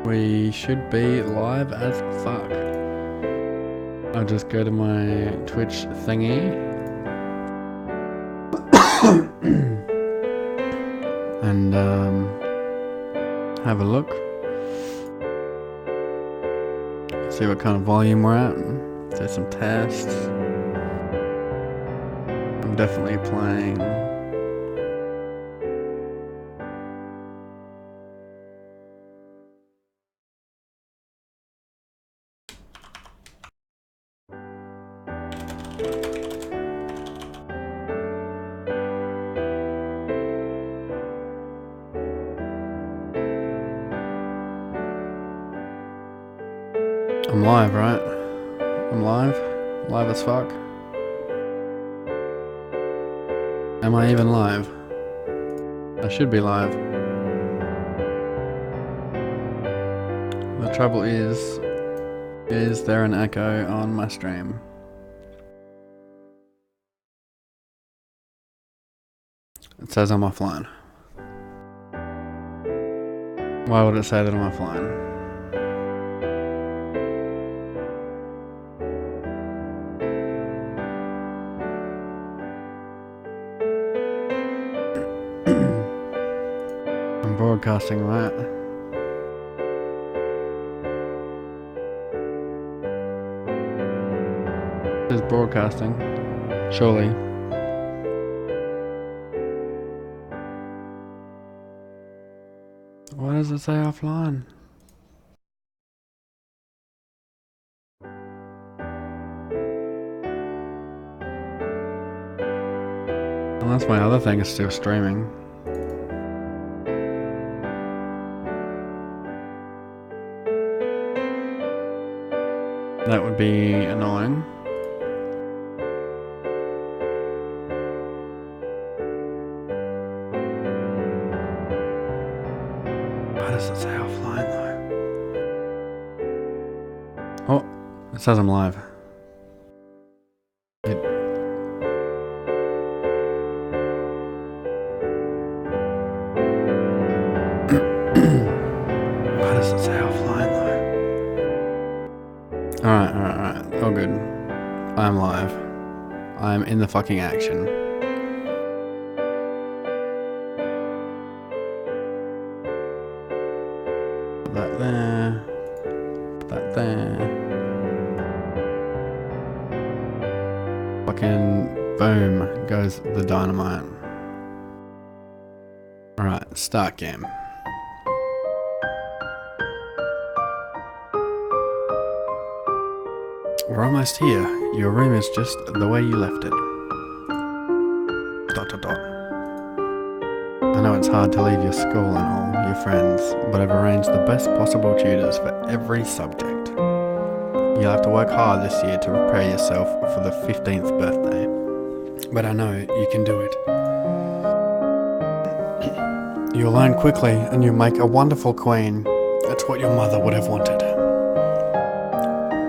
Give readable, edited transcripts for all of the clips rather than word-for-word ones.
We should be live as fuck. I'll just go to my Twitch thingy. And have a look. See what kind of volume we're at. Do some tests. I'm definitely playing. I'm live, right? I'm live? Live as fuck? Am I even live? I should be live. The trouble is there an echo on my stream? It says I'm offline. Why would it say that I'm offline? I'm broadcasting, right? It is broadcasting, surely. Why does it say offline? Unless my other thing is still streaming. That would be annoying. Why does it say offline though? Oh, it says I'm live. Why does it say offline though? Alright. All good. I'm live. I'm in the fucking action. Put that there. Put that there. Fucking boom goes the dynamite. Alright, start game. We're almost here. Your room is just the way you left it. ... I know it's hard to leave your school and all, your friends, but I've arranged the best possible tutors for every subject. You'll have to work hard this year to prepare yourself for the 15th birthday. But I know you can do it. You'll learn quickly and you'll make a wonderful queen. That's what your mother would have wanted.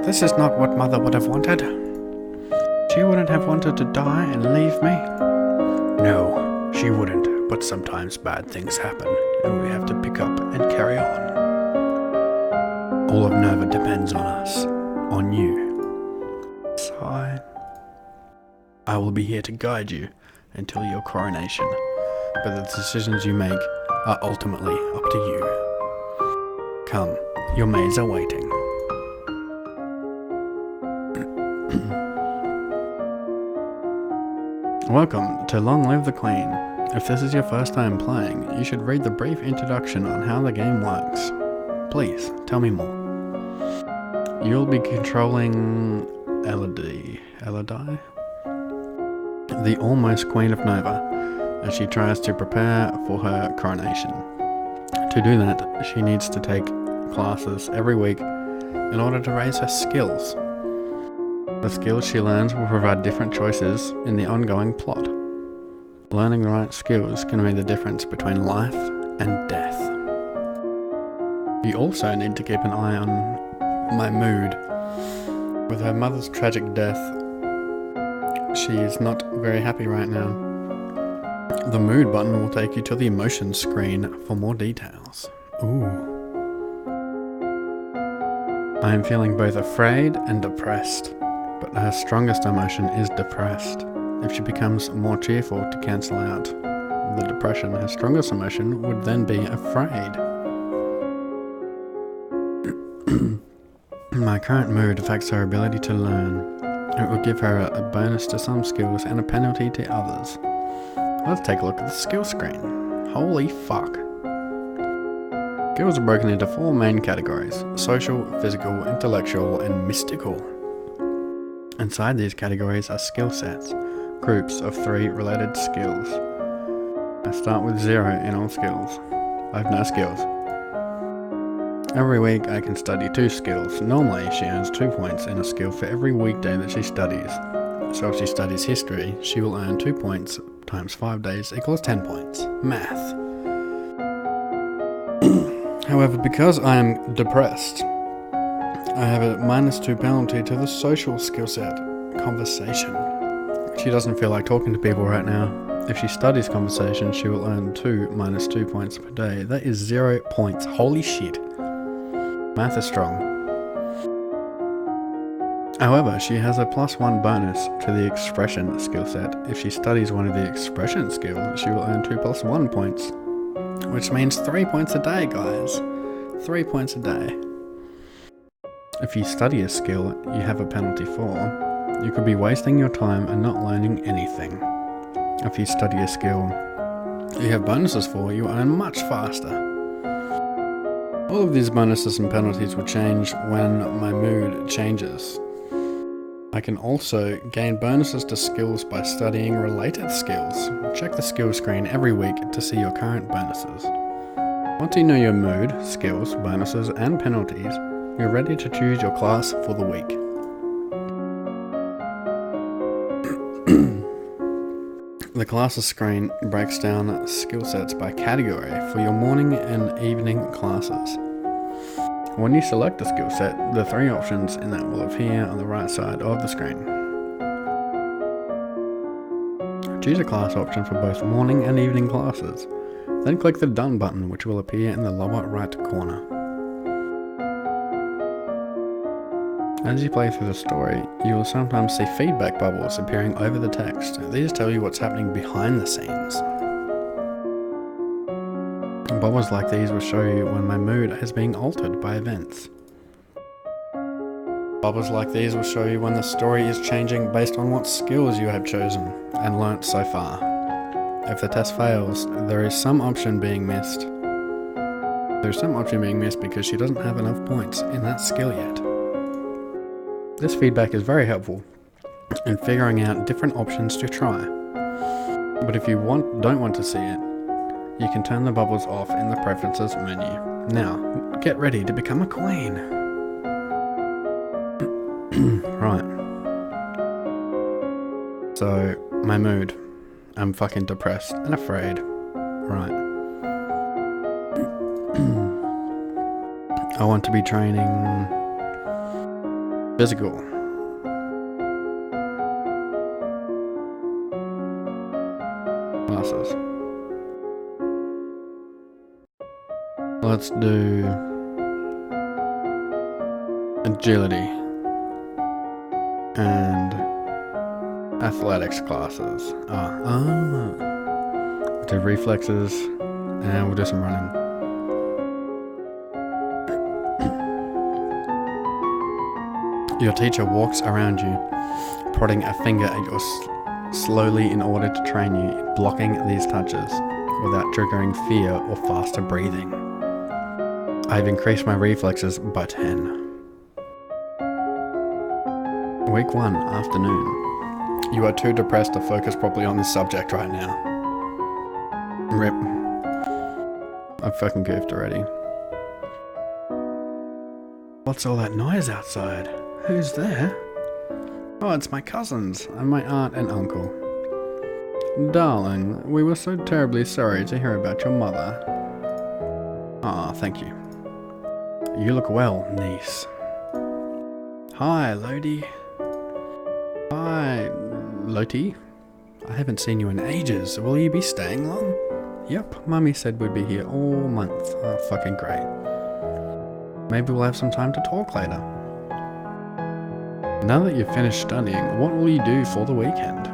This is not what Mother would have wanted. She wouldn't have wanted to die and leave me. No, she wouldn't, but sometimes bad things happen, and we have to pick up and carry on. All of Nova depends on us, on you. Sigh. I will be here to guide you until your coronation, but the decisions you make are ultimately up to you. Come, your maids are waiting. Welcome to Long Live the Queen. If this is your first time playing, you should read the brief introduction on how the game works. Please, tell me more. You'll be controlling Elodie, the almost Queen of Nova, as she tries to prepare for her coronation. To do that, she needs to take classes every week in order to raise her skills. The skills she learns will provide different choices in the ongoing plot. Learning the right skills can make the difference between life and death. You also need to keep an eye on my mood. With her mother's tragic death, she is not very happy right now. The mood button will take you to the emotions screen for more details. Ooh. I am feeling both afraid and depressed, but her strongest emotion is depressed. If she becomes more cheerful to cancel out the depression, her strongest emotion would then be afraid. My current mood affects her ability to learn. It will give her a bonus to some skills and a penalty to others. Let's take a look at the skill screen. Holy fuck. Skills are broken into 4 main categories: social, physical, intellectual, and mystical. Inside these categories are skill sets, groups of 3 related skills. I start with 0 in all skills. I have no skills. Every week I can study 2 skills. Normally she earns 2 points in a skill for every weekday that she studies. So if she studies history, she will earn 2 points times 5 days equals 10 points. Math. However, because I am depressed, I have a -2 penalty to the social skill set, conversation. She doesn't feel like talking to people right now. If she studies conversation, she will earn 2 -2 points per day. That is 0 points. Holy shit. Math is strong. However, she has a +1 bonus to the expression skill set. If she studies one of the expression skills, she will earn 2 + 1 points, which means 3 points a day, guys. 3 points a day. If you study a skill you have a penalty for, you could be wasting your time and not learning anything. If you study a skill you have bonuses for, you earn much faster. All of these bonuses and penalties will change when my mood changes. I can also gain bonuses to skills by studying related skills. Check the skill screen every week to see your current bonuses. Once you know your mood, skills, bonuses, and penalties, you're ready to choose your class for the week. The classes screen breaks down skill sets by category for your morning and evening classes. When you select a skill set, the 3 options in that will appear on the right side of the screen. Choose a class option for both morning and evening classes. Then click the Done button, which will appear in the lower right corner. As you play through the story, you will sometimes see feedback bubbles appearing over the text. These tell you what's happening behind the scenes. Bubbles like these will show you when my mood is being altered by events. Bubbles like these will show you when the story is changing based on what skills you have chosen and learnt so far. If the test fails, there is some option being missed. There's some option being missed because she doesn't have enough points in that skill yet. This feedback is very helpful in figuring out different options to try. But if you don't want to see it, you can turn the bubbles off in the preferences menu. Now, get ready to become a queen. Right. So, my mood. I'm fucking depressed and afraid. Right. I want to be training physical. Classes. Let's do agility and athletics classes. We'll do reflexes and we'll do some running. Your teacher walks around you, prodding a finger at your slowly in order to train you, blocking these touches without triggering fear or faster breathing. I've increased my reflexes by 10. Week 1, afternoon. You are too depressed to focus properly on this subject right now. Rip. I've fucking goofed already. What's all that noise outside? Who's there? Oh, it's my cousins and my aunt and uncle. Darling, we were so terribly sorry to hear about your mother. Ah, thank you. You look well, niece. Hi, Lodi. Hi, Loti. I haven't seen you in ages. Will you be staying long? Yep, Mummy said we'd be here all month. Oh, fucking great. Maybe we'll have some time to talk later. Now that you've finished studying, what will you do for the weekend?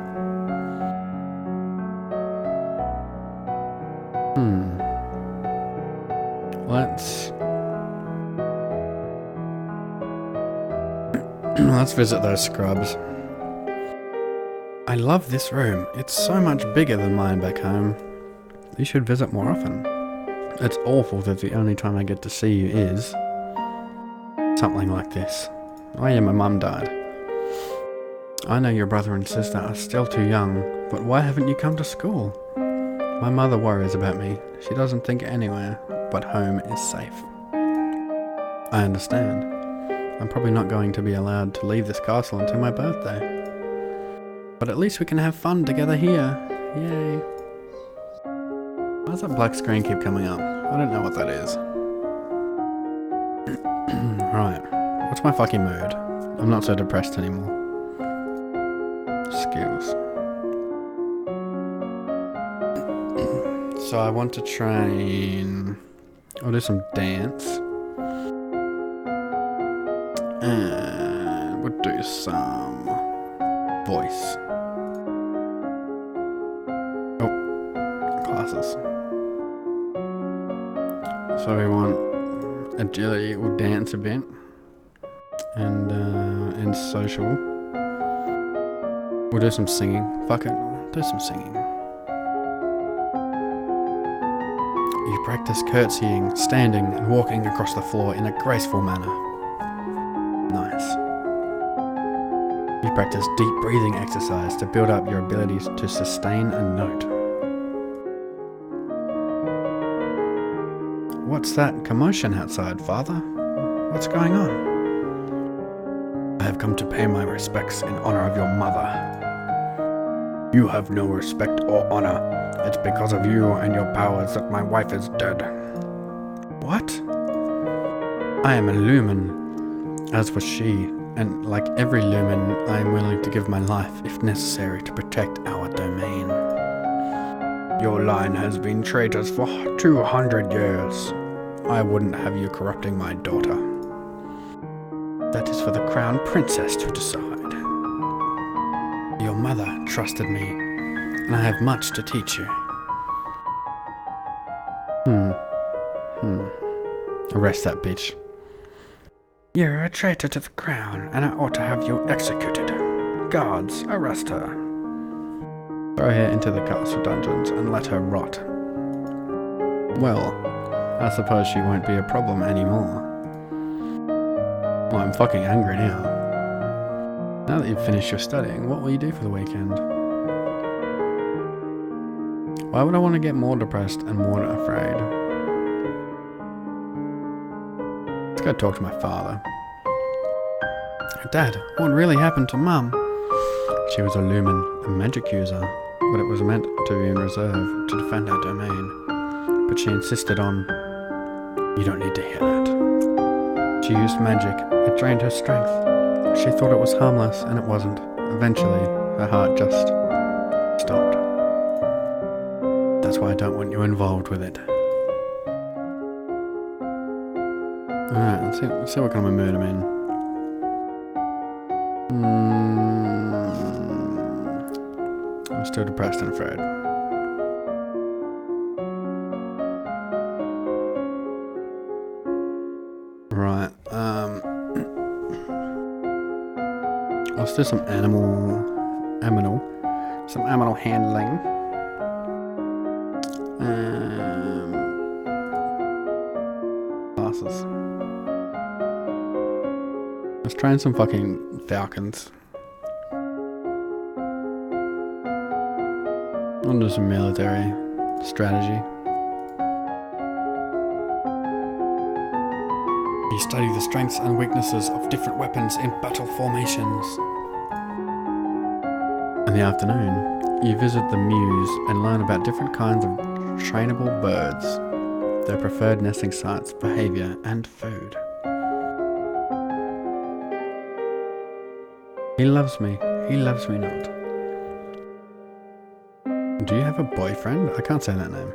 Let's visit those scrubs. I love this room. It's so much bigger than mine back home. You should visit more often. It's awful that the only time I get to see you is something like this. Oh yeah, my mum died. I know your brother and sister are still too young, but why haven't you come to school? My mother worries about me. She doesn't think anywhere but home is safe. I understand. I'm probably not going to be allowed to leave this castle until my birthday. But at least we can have fun together here. Yay. Why does that black screen keep coming up? I don't know what that is. Right. What's my fucking mood? I'm not so depressed anymore. Skills. So I want to train... I'll do some dance. And we'll do some voice. Oh, classes. So we want agility or dance event, and social. We'll do some singing. Fuck it, do some singing. You practice curtsying, standing, and walking across the floor in a graceful manner. Nice. You practice deep breathing exercise to build up your abilities to sustain a note. What's that commotion outside, Father? What's going on? I have come to pay my respects in honor of your mother. You have no respect or honor. It's because of you and your powers that my wife is dead. What? I am a lumen, as was she, and like every lumen, I am willing to give my life, if necessary, to protect our domain. Your line has been traitors for 200 years. I wouldn't have you corrupting my daughter. That is for the crown princess to decide. Your mother trusted me, and I have much to teach you. Arrest that bitch. You're a traitor to the crown, and I ought to have you executed. Guards, arrest her. Throw her into the castle dungeons and let her rot. Well, I suppose she won't be a problem anymore. Well, I'm fucking angry now. Now that you've finished your studying, what will you do for the weekend? Why would I want to get more depressed and more afraid? Let's go talk to my father. Dad, what really happened to Mum? She was a lumen, a magic user, but it was meant to be in reserve to defend our domain. But she insisted on... You don't need to hear that. She used magic. It drained her strength. She thought it was harmless, and it wasn't. Eventually, her heart just stopped. That's why I don't want you involved with it. Alright, let's see what kind of a mood I'm in. I'm still depressed and afraid. Right, let's do some animal handling. Classes. Let's train some fucking falcons. I'll do some military strategy. You study the strengths and weaknesses of different weapons in battle formations. In the afternoon, you visit the mews and learn about different kinds of trainable birds, their preferred nesting sites, behavior, and food. He loves me not. Do you have a boyfriend? I can't say that name.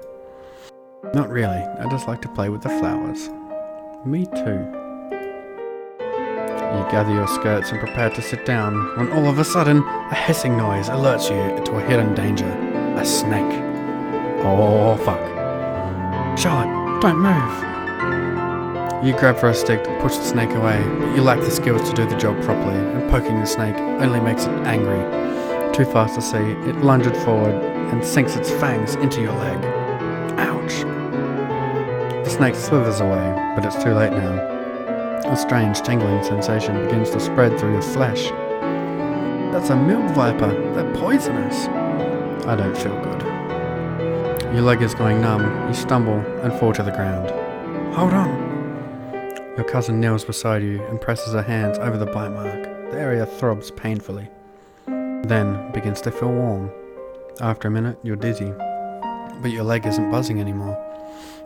Not really, I just like to play with the flowers. Me too. You gather your skirts and prepare to sit down when all of a sudden a hissing noise alerts you to a hidden danger. A snake. Oh fuck. Charlotte, don't move. You grab for a stick to push the snake away, but you lack the skills to do the job properly, and poking the snake only makes it angry. Too fast to see, it lunges forward and sinks its fangs into your leg. Ouch. The snake slithers away, but it's too late now. A strange tingling sensation begins to spread through your flesh. That's a milk viper. They're poisonous. I don't feel good. Your leg is going numb. You stumble and fall to the ground. Hold on. Your cousin kneels beside you and presses her hands over the bite mark. The area throbs painfully, then begins to feel warm. After a minute, you're dizzy, but your leg isn't buzzing anymore,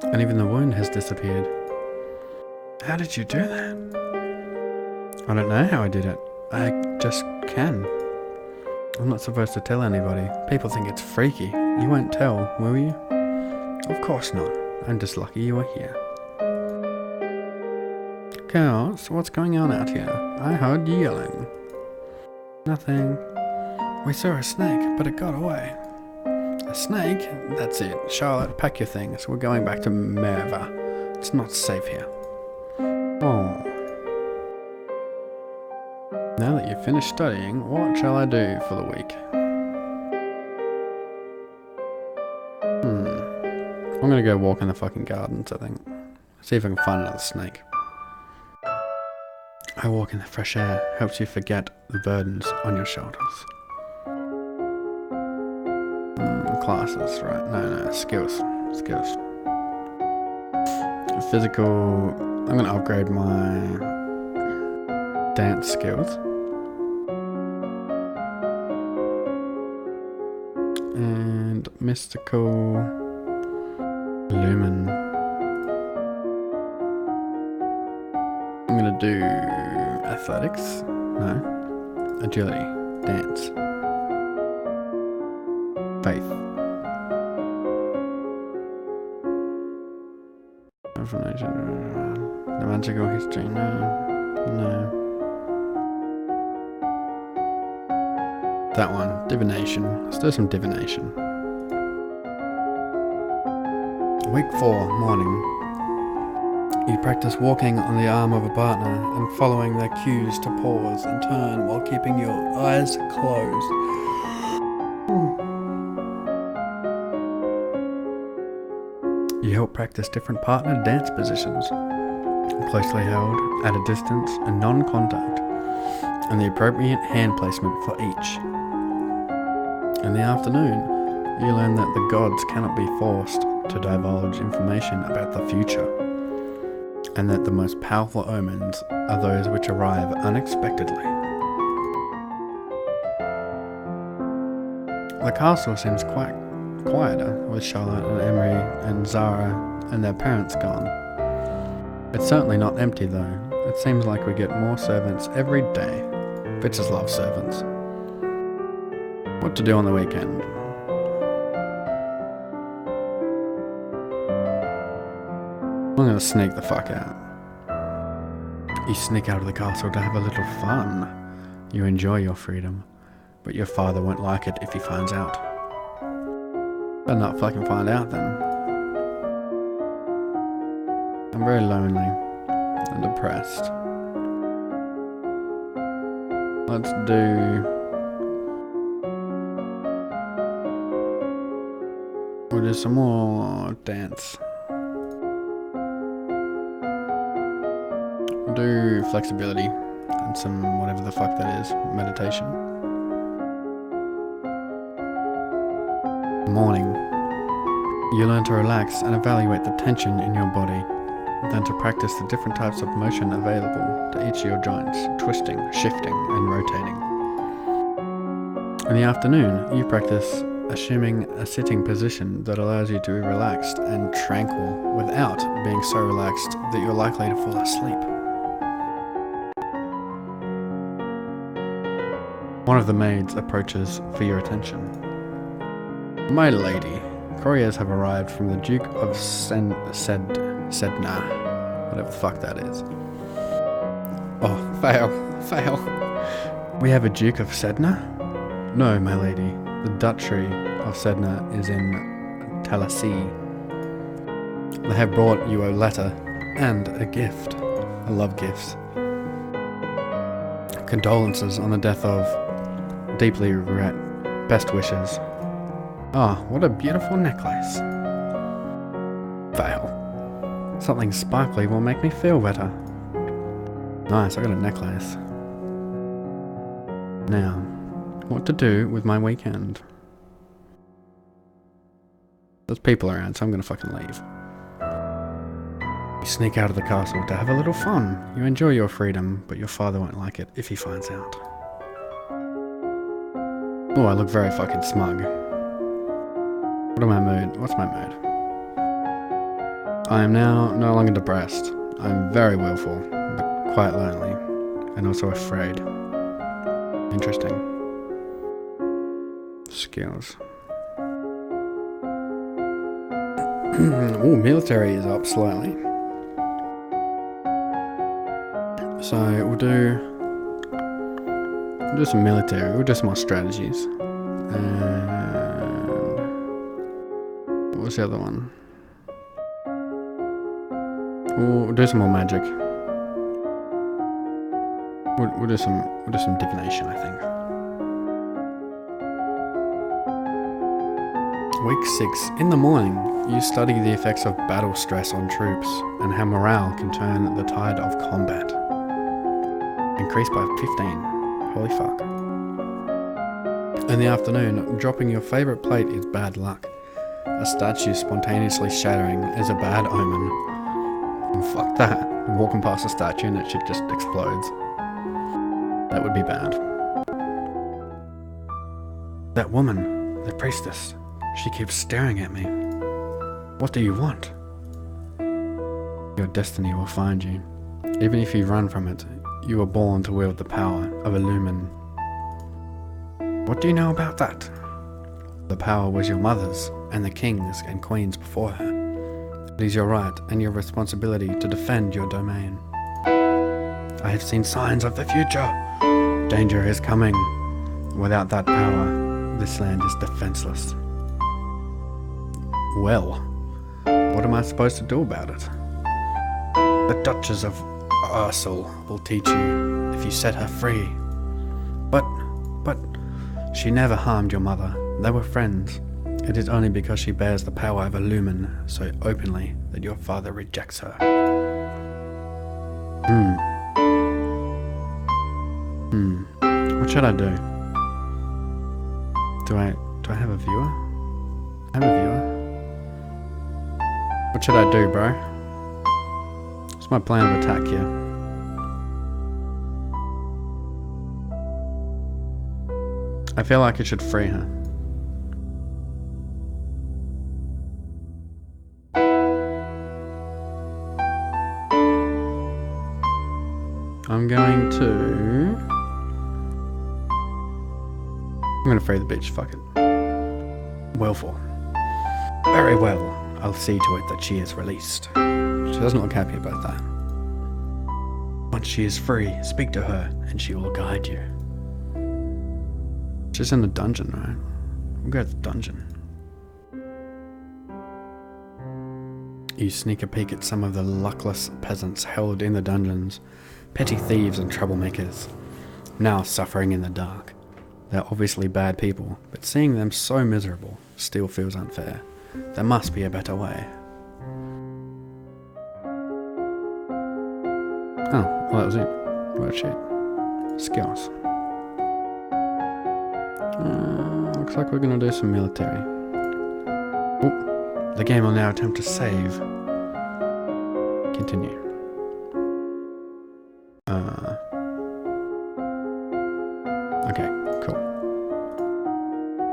and even the wound has disappeared. How did you do that? I don't know how I did it. I just can. I'm not supposed to tell anybody. People think it's freaky. You won't tell, will you? Of course not. I'm just lucky you were here. Chaos, what's going on out here? I heard you yelling. Nothing. We saw a snake, but it got away. A snake? That's it. Charlotte, pack your things. We're going back to Merva. It's not safe here. Oh. Now that you've finished studying, what shall I do for the week? I'm gonna go walk in the fucking gardens, I think. See if I can find another snake. I walk in the fresh air, helps you forget the burdens on your shoulders. Classes, right? No, skills. Physical, I'm gonna upgrade my dance skills. And mystical lumen. I'm gonna do athletics. No. Agility. Dance. Faith. Information. The magical history. No. That one. Divination. Let's do some divination. Week 4, morning. You practice walking on the arm of a partner and following their cues to pause and turn while keeping your eyes closed. You help practice different partner dance positions, closely held, at a distance, and non-contact, and the appropriate hand placement for each. In the afternoon, you learn that the gods cannot be forced to divulge information about the future, and that the most powerful omens are those which arrive unexpectedly. The castle seems quite quieter, with Charlotte and Emery and Zara and their parents gone. It's certainly not empty though. It seems like we get more servants every day. Bitches love servants. What to do on the weekend? I'm gonna sneak the fuck out. You sneak out of the castle to have a little fun. You enjoy your freedom, but your father won't like it if he finds out. Better not fucking find out then. I'm very lonely and depressed. Let's we'll do some more dance. We'll do flexibility and some whatever the fuck that is, meditation. Morning. You learn to relax and evaluate the tension in your body, then to practice the different types of motion available to each of your joints, twisting, shifting, and rotating. In the afternoon, you practice assuming a sitting position that allows you to be relaxed and tranquil without being so relaxed that you're likely to fall asleep. One of the maids approaches for your attention. My lady, couriers have arrived from the Duke of Sedna, whatever the fuck that is. Oh, fail. Fail. We have a Duke of Sedna? No, my lady. The Duchy of Sedna is in Talassie. They have brought you a letter and a gift. I love gifts. Condolences on the death of. Deeply regret. Best wishes. Ah, what a beautiful necklace. Fail. Something sparkly will make me feel better. Nice, I got a necklace. Now, what to do with my weekend? There's people around, so I'm gonna fucking leave. You sneak out of the castle to have a little fun. You enjoy your freedom, but your father won't like it if he finds out. Oh, I look very fucking smug. What am I mood? What's my mood? I am now no longer depressed. I am very willful, but quite lonely, and also afraid. Interesting. Skills. Ooh, military is up slightly. So we'll do some military. We'll do some more strategies. And what was the other one? We'll do some more magic. We'll do some divination, I think. Week 6. In the morning, you study the effects of battle stress on troops and how morale can turn the tide of combat. Increased by 15. Holy fuck. In the afternoon, dropping your favourite plate is bad luck. A statue spontaneously shattering is a bad omen. And fuck that. Walking past a statue and that shit just explodes. That would be bad. That woman, the priestess, she keeps staring at me. What do you want? Your destiny will find you. Even if you run from it, you were born to wield the power of a lumen. What do you know about that? The power was your mother's and the kings and queens before her. It is your right and your responsibility to defend your domain. I have seen signs of the future. Danger is coming. Without that power, this land is defenseless. Well, what am I supposed to do about it? The Duchess of Ursel will teach you if you set her free. But, she never harmed your mother. They were friends. It is only because she bears the power of a lumen so openly that your father rejects her. What should I do? Do I have a viewer? I have a viewer. What should I do, bro? What's my plan of attack here? I feel like I should free her. I'm going to free the bitch, fuck it. Willful. Very well. I'll see to it that she is released. She doesn't look happy about that. Once she is free, speak to her and she will guide you. She's in the dungeon, right? We'll go to the dungeon. You sneak a peek at some of the luckless peasants held in the dungeons, petty thieves and troublemakers, now suffering in the dark. They're obviously bad people, but seeing them so miserable still feels unfair. There must be a better way. Oh, well that was it. What shit. Skills. Looks like we're gonna do some military. Oh, the game will now attempt to save. Continue. Okay, cool.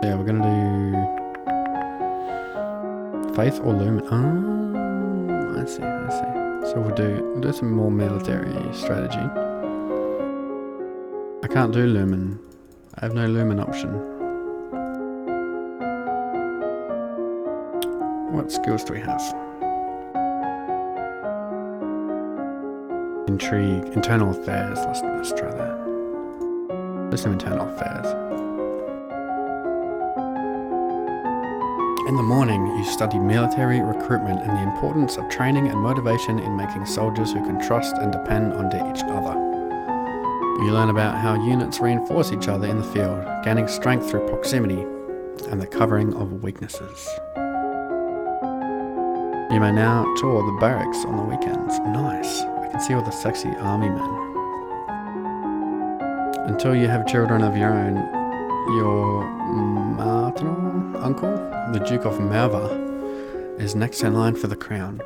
Yeah, we're gonna do faith or lumen. Oh, I see. So we'll do some more military strategy. I can't do lumen. I have no lumen option. What skills do we have? Intrigue. Internal affairs. Let's try that. Do some internal affairs. In the morning, you study military recruitment and the importance of training and motivation in making soldiers who can trust and depend on each other. You learn about how units reinforce each other in the field, gaining strength through proximity and the covering of weaknesses. You may now tour the barracks on the weekends. Nice. I can see all the sexy army men. Until you have children of your own, your maternal uncle, the Duke of Merva, is next in line for the crown.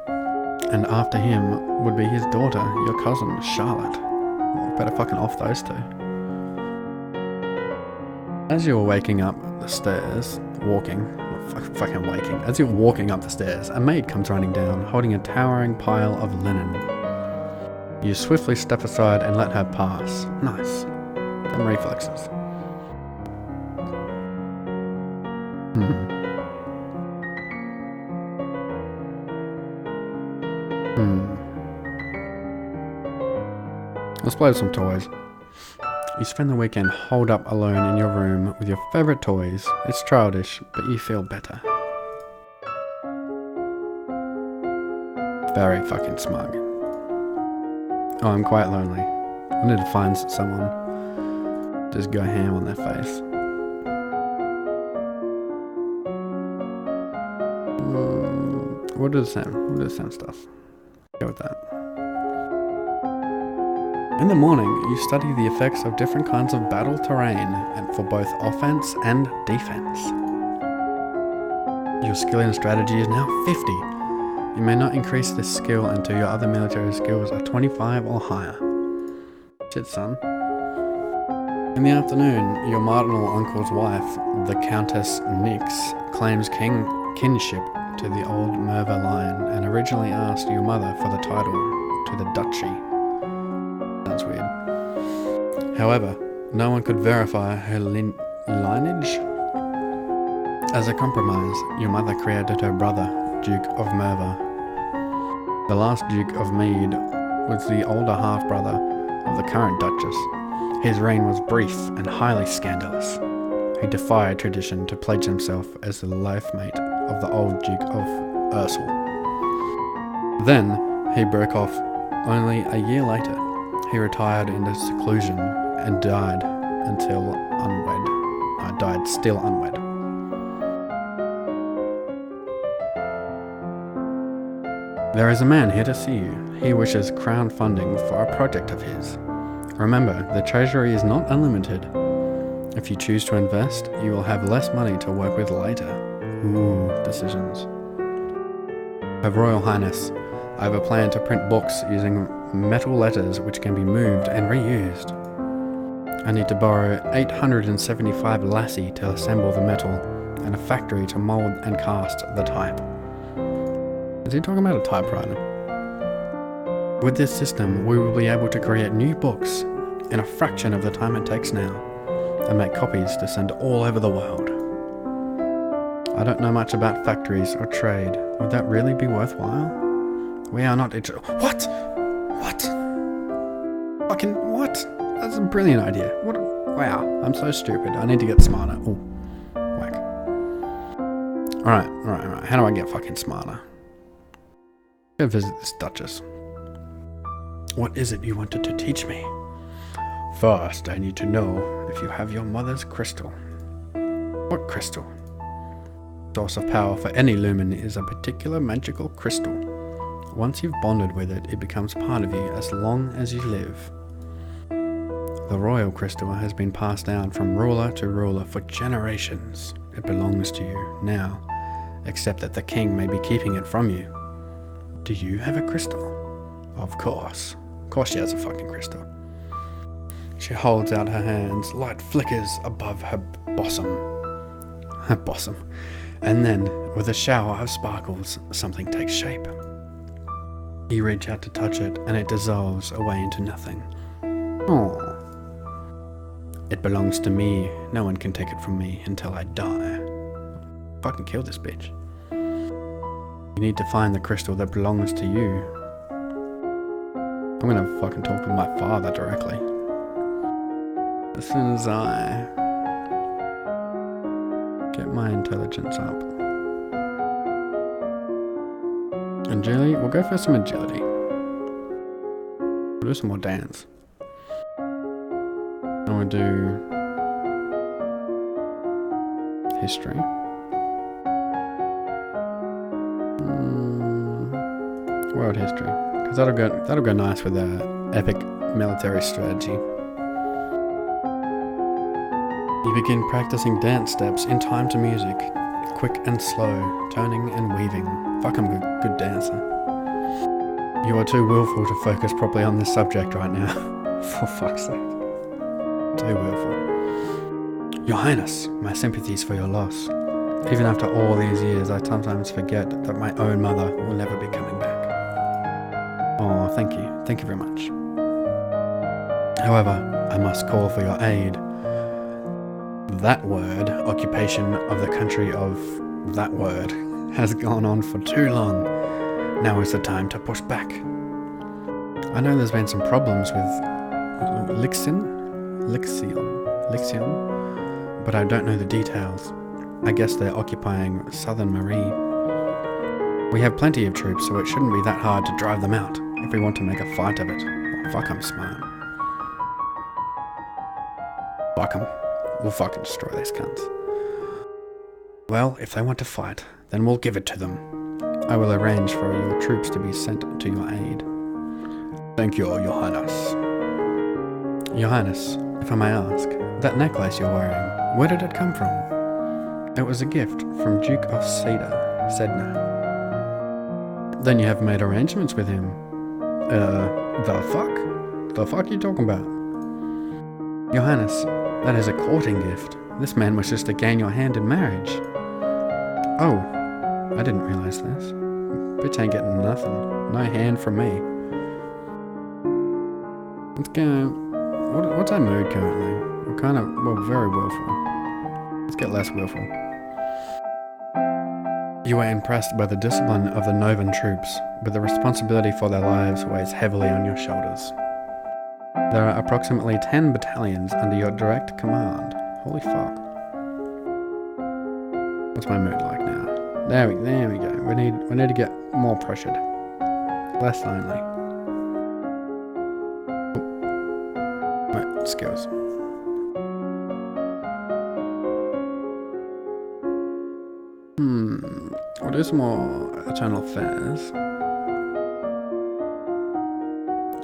And after him would be his daughter, your cousin, Charlotte. Well, better fucking off those two. As you're waking up the stairs, as you're walking up the stairs, a maid comes running down, holding a towering pile of linen. You swiftly step aside and let her pass. Nice. Them reflexes. Let's play with some toys. You spend the weekend holed up alone in your room with your favourite toys. It's childish, but you feel better. Very fucking smug. Oh, I'm quite lonely. I need to find someone. Just go ham on their face. We'll do the same stuff. Go with that. In the morning, you study the effects of different kinds of battle terrain and for both offense and defense. Your skill in strategy is now 50. You may not increase this skill until your other military skills are 25 or higher. Shit, son. In the afternoon, your maternal uncle's wife, the Countess Nix, claims kinship to the old Merva line and originally asked your mother for the title to the duchy. Sounds weird. However, no one could verify her lineage. As a compromise, your mother created her brother, Duke of Merva. The last Duke of Mead was the older half-brother of the current Duchess. His reign was brief and highly scandalous. He defied tradition to pledge himself as the life mate of the old Duke of Ursel. Then, he broke off only a year later. He retired into seclusion and died still unwed. There is a man here to see you. He wishes crown funding for a project of his. Remember, the treasury is not unlimited. If you choose to invest, you will have less money to work with later. Ooh, decisions. Her Royal Highness, I have a plan to print books using metal letters which can be moved and reused. I need to borrow 875 lassie to assemble the metal and a factory to mould and cast the type. Is he talking about a typewriter? With this system, we will be able to create new books in a fraction of the time it takes now, and make copies to send all over the world. I don't know much about factories or trade. Would that really be worthwhile? We are not What? Fucking what? That's a brilliant idea. What? Wow, I'm so stupid. I need to get smarter. Ooh, whack. Alright. How do I get fucking smarter? Go visit this Duchess. What is it you wanted to teach me? First, I need to know if you have your mother's crystal. What crystal? Source of power for any lumen is a particular magical crystal. Once you've bonded with it, it becomes part of you as long as you live. The royal crystal has been passed down from ruler to ruler for generations. It belongs to you now, except that the king may be keeping it from you. Do you have a crystal? Of course. Of course she has a fucking crystal. She holds out her hands, light flickers above her bosom. And then, with a shower of sparkles, something takes shape. You reach out to touch it, and it dissolves away into nothing. Oh. It belongs to me. No one can take it from me until I die. Fucking kill this bitch. You need to find the crystal that belongs to you. I'm gonna fucking talk with my father directly. As soon as I get my intelligence up. Agility? We'll go for some agility. We'll do some more dance. And we'll do history. World history. Because that'll go nice with epic military strategy. You begin practicing dance steps in time to music. Quick and slow, turning and weaving. Fuck, I'm a good dancer. You are too willful to focus properly on this subject right now. For fuck's sake. Too willful. Your Highness, my sympathies for your loss. Even after all these years, I sometimes forget that my own mother will never be coming back. Oh, thank you. Thank you very much. However, I must call for your aid. That word, occupation of the country of that word, has gone on for too long. Now is the time to push back. I know there's been some problems with Lixion, but I don't know the details. I guess they're occupying Southern Marie. We have plenty of troops, so it shouldn't be that hard to drive them out, if we want to make a fight of it. Oh, fuck, I'm smart. Fuck 'em. We'll fucking destroy these cunts. Well, if they want to fight, then we'll give it to them. I will arrange for your troops to be sent to your aid. Thank you, Your Highness. Your Highness, if I may ask, that necklace you're wearing, where did it come from? It was a gift from Duke of Sedna. Then you have made arrangements with him. The fuck? The fuck are you talking about? Your Highness, that is a courting gift. This man wishes to gain your hand in marriage. Oh, I didn't realize this. Bitch ain't getting nothing. No hand from me. Let's go. What's our mood currently? We're very willful. Let's get less willful. You are impressed by the discipline of the Novan troops, but the responsibility for their lives weighs heavily on your shoulders. There are approximately 10 battalions under your direct command. Holy fuck. What's my mood like now? There we go. We need to get more pressured. Less lonely. Oh. Right, skills. We'll do some more Eternal Affairs.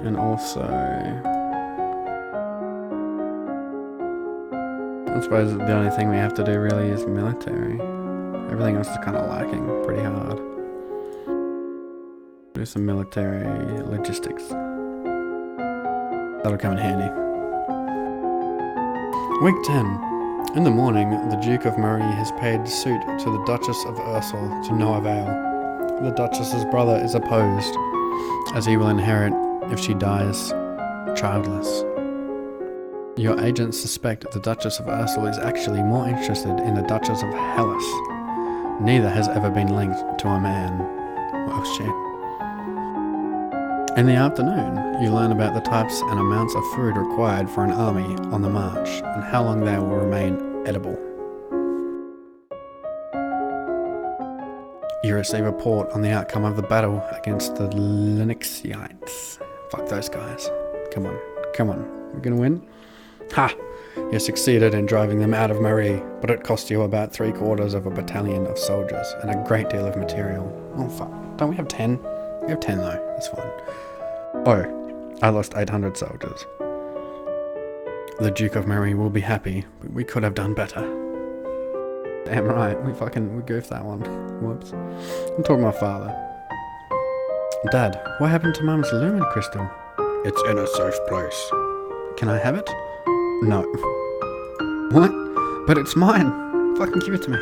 And also, I suppose the only thing we have to do really is military. Everything else is kind of lacking pretty hard. Do some military logistics. That'll come in handy. Week 10. In the morning, the Duke of Marie has paid suit to the Duchess of Ursel to no avail. The Duchess's brother is opposed, as he will inherit if she dies childless. Your agents suspect the Duchess of Ursel is actually more interested in the Duchess of Hellas. Neither has ever been linked to a man. Oh shit. In the afternoon, you learn about the types and amounts of food required for an army on the march, and how long they will remain edible. You receive a report on the outcome of the battle against the Linuxites. Fuck those guys. Come on. We're gonna win? Ha! You succeeded in driving them out of Marie, but it cost you about 3/4 of a battalion of soldiers and a great deal of material. Oh fuck. Don't we have 10? We have 10 though. It's fine. Oh, I lost 800 soldiers. The Duke of Marie will be happy, but we could have done better. Damn right, we goofed that one. Whoops. I'm talking to my father. Dad, what happened to Mum's lumen crystal? It's in a safe place. Can I have it? No. What? But it's mine! Fucking give it to me.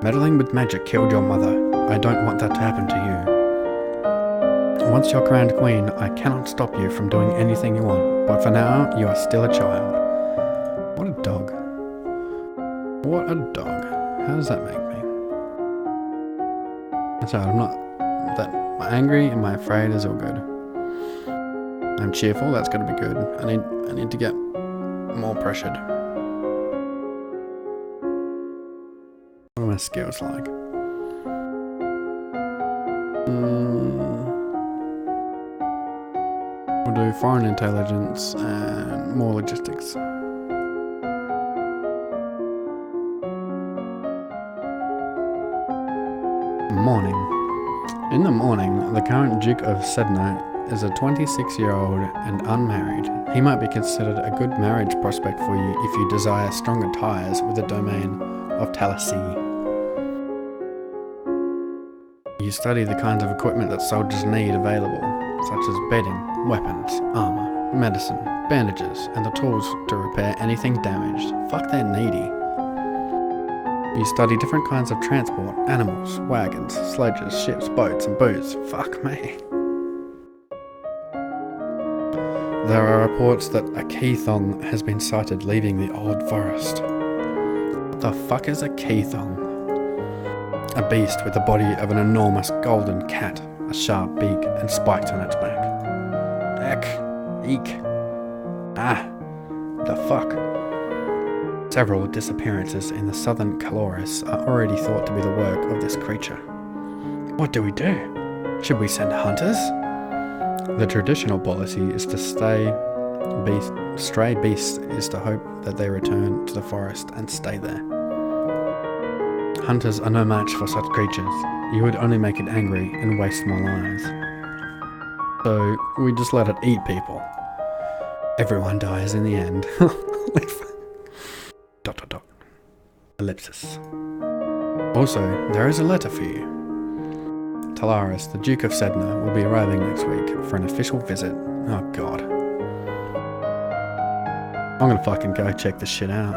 Meddling with magic killed your mother. I don't want that to happen to you. Once you're crowned queen, I cannot stop you from doing anything you want, but for now, you are still a child. What a dog. What a dog. How does that make me? That's right, I'm not that angry and my afraid is all good. I'm cheerful, that's gotta be good. I need to get more pressured. What are my skills like? We'll do foreign intelligence and more logistics. Morning. In the morning, the current Duke of Sedna is a 26-year-old and unmarried. He might be considered a good marriage prospect for you if you desire stronger ties with the domain of Talassie. You study the kinds of equipment that soldiers need available, such as bedding, weapons, armor, medicine, bandages, and the tools to repair anything damaged. Fuck, they're needy. You study different kinds of transport, animals, wagons, sledges, ships, boats, and boots. Fuck me. There are reports that a Keithong has been sighted leaving the old forest. What the fuck is a Keithong? A beast with the body of an enormous golden cat, a sharp beak, and spikes on its back. Eek. Ah. The fuck? Several disappearances in the southern Caloris are already thought to be the work of this creature. What do we do? Should we send hunters? The traditional policy is to stray beasts is to hope that they return to the forest and stay there. Hunters are no match for such creatures. You would only make it angry and waste more lives. So we just let it eat people. Everyone dies in the end. ... Ellipsis. Also, there is a letter for you. Talaris, the Duke of Sedna, will be arriving next week for an official visit. Oh god. I'm gonna fucking go check this shit out.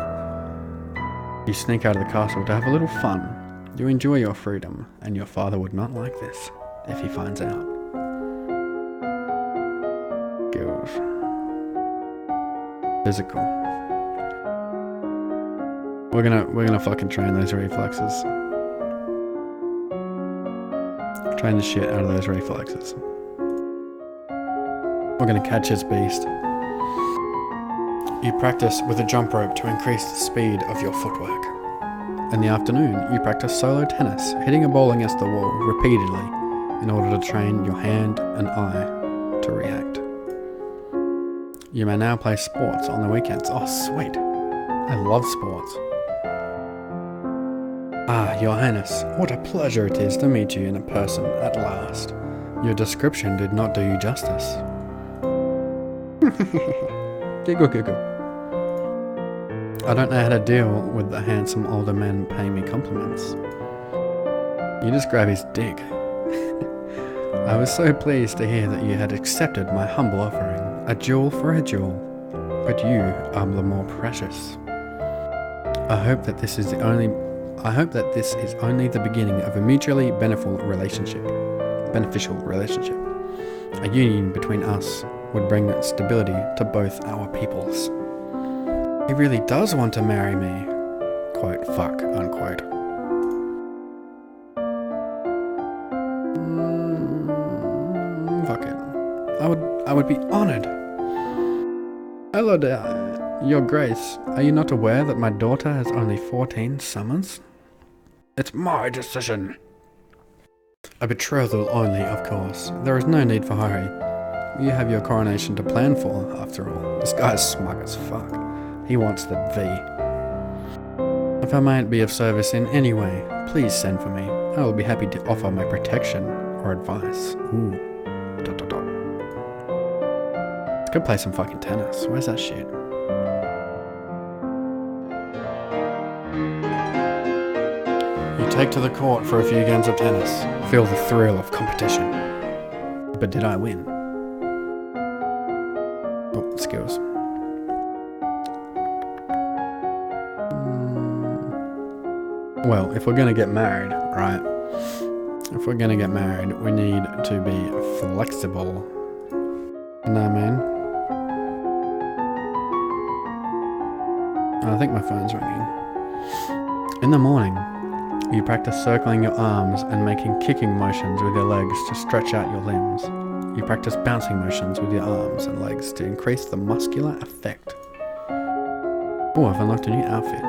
You sneak out of the castle to have a little fun. You enjoy your freedom, and your father would not like this if he finds out. Skills. Physical. We're gonna fucking train those reflexes. Train the shit out of those reflexes. We're gonna catch his beast. You practice with a jump rope to increase the speed of your footwork. In the afternoon, you practice solo tennis, hitting a ball against the wall repeatedly in order to train your hand and eye to react. You may now play sports on the weekends. Oh, sweet. I love sports. Ah, Your Highness, what a pleasure it is to meet you in person at last. Your description did not do you justice. Giggle. I don't know how to deal with the handsome older men paying me compliments. You just grab his dick. I was so pleased to hear that you had accepted my humble offering, a jewel for a jewel, but you are the more precious. I hope that this is only the beginning of a mutually beneficial relationship. A union between us would bring stability to both our peoples. He really does want to marry me. Quote, fuck, unquote. Fuck it. I would be honored. Hello there, Your Grace. Are you not aware that my daughter has only 14 summons? It's my decision. A betrothal only, of course. There is no need for hurry. You have your coronation to plan for, after all. This guy's smug as fuck. He wants the V. If I might be of service in any way, please send for me. I will be happy to offer my protection or advice. Ooh. ... Let's go play some fucking tennis. Where's that shit? You take to the court for a few games of tennis. Feel the thrill of competition. But did I win? Oh, skills. Well, if we're gonna get married, right? If we're gonna get married, we need to be flexible. You know what I mean? I think my phone's ringing. In the morning, you practice circling your arms and making kicking motions with your legs to stretch out your limbs. you practice bouncing motions with your arms and legs to increase the muscular effect. Oh, I've unlocked a new outfit.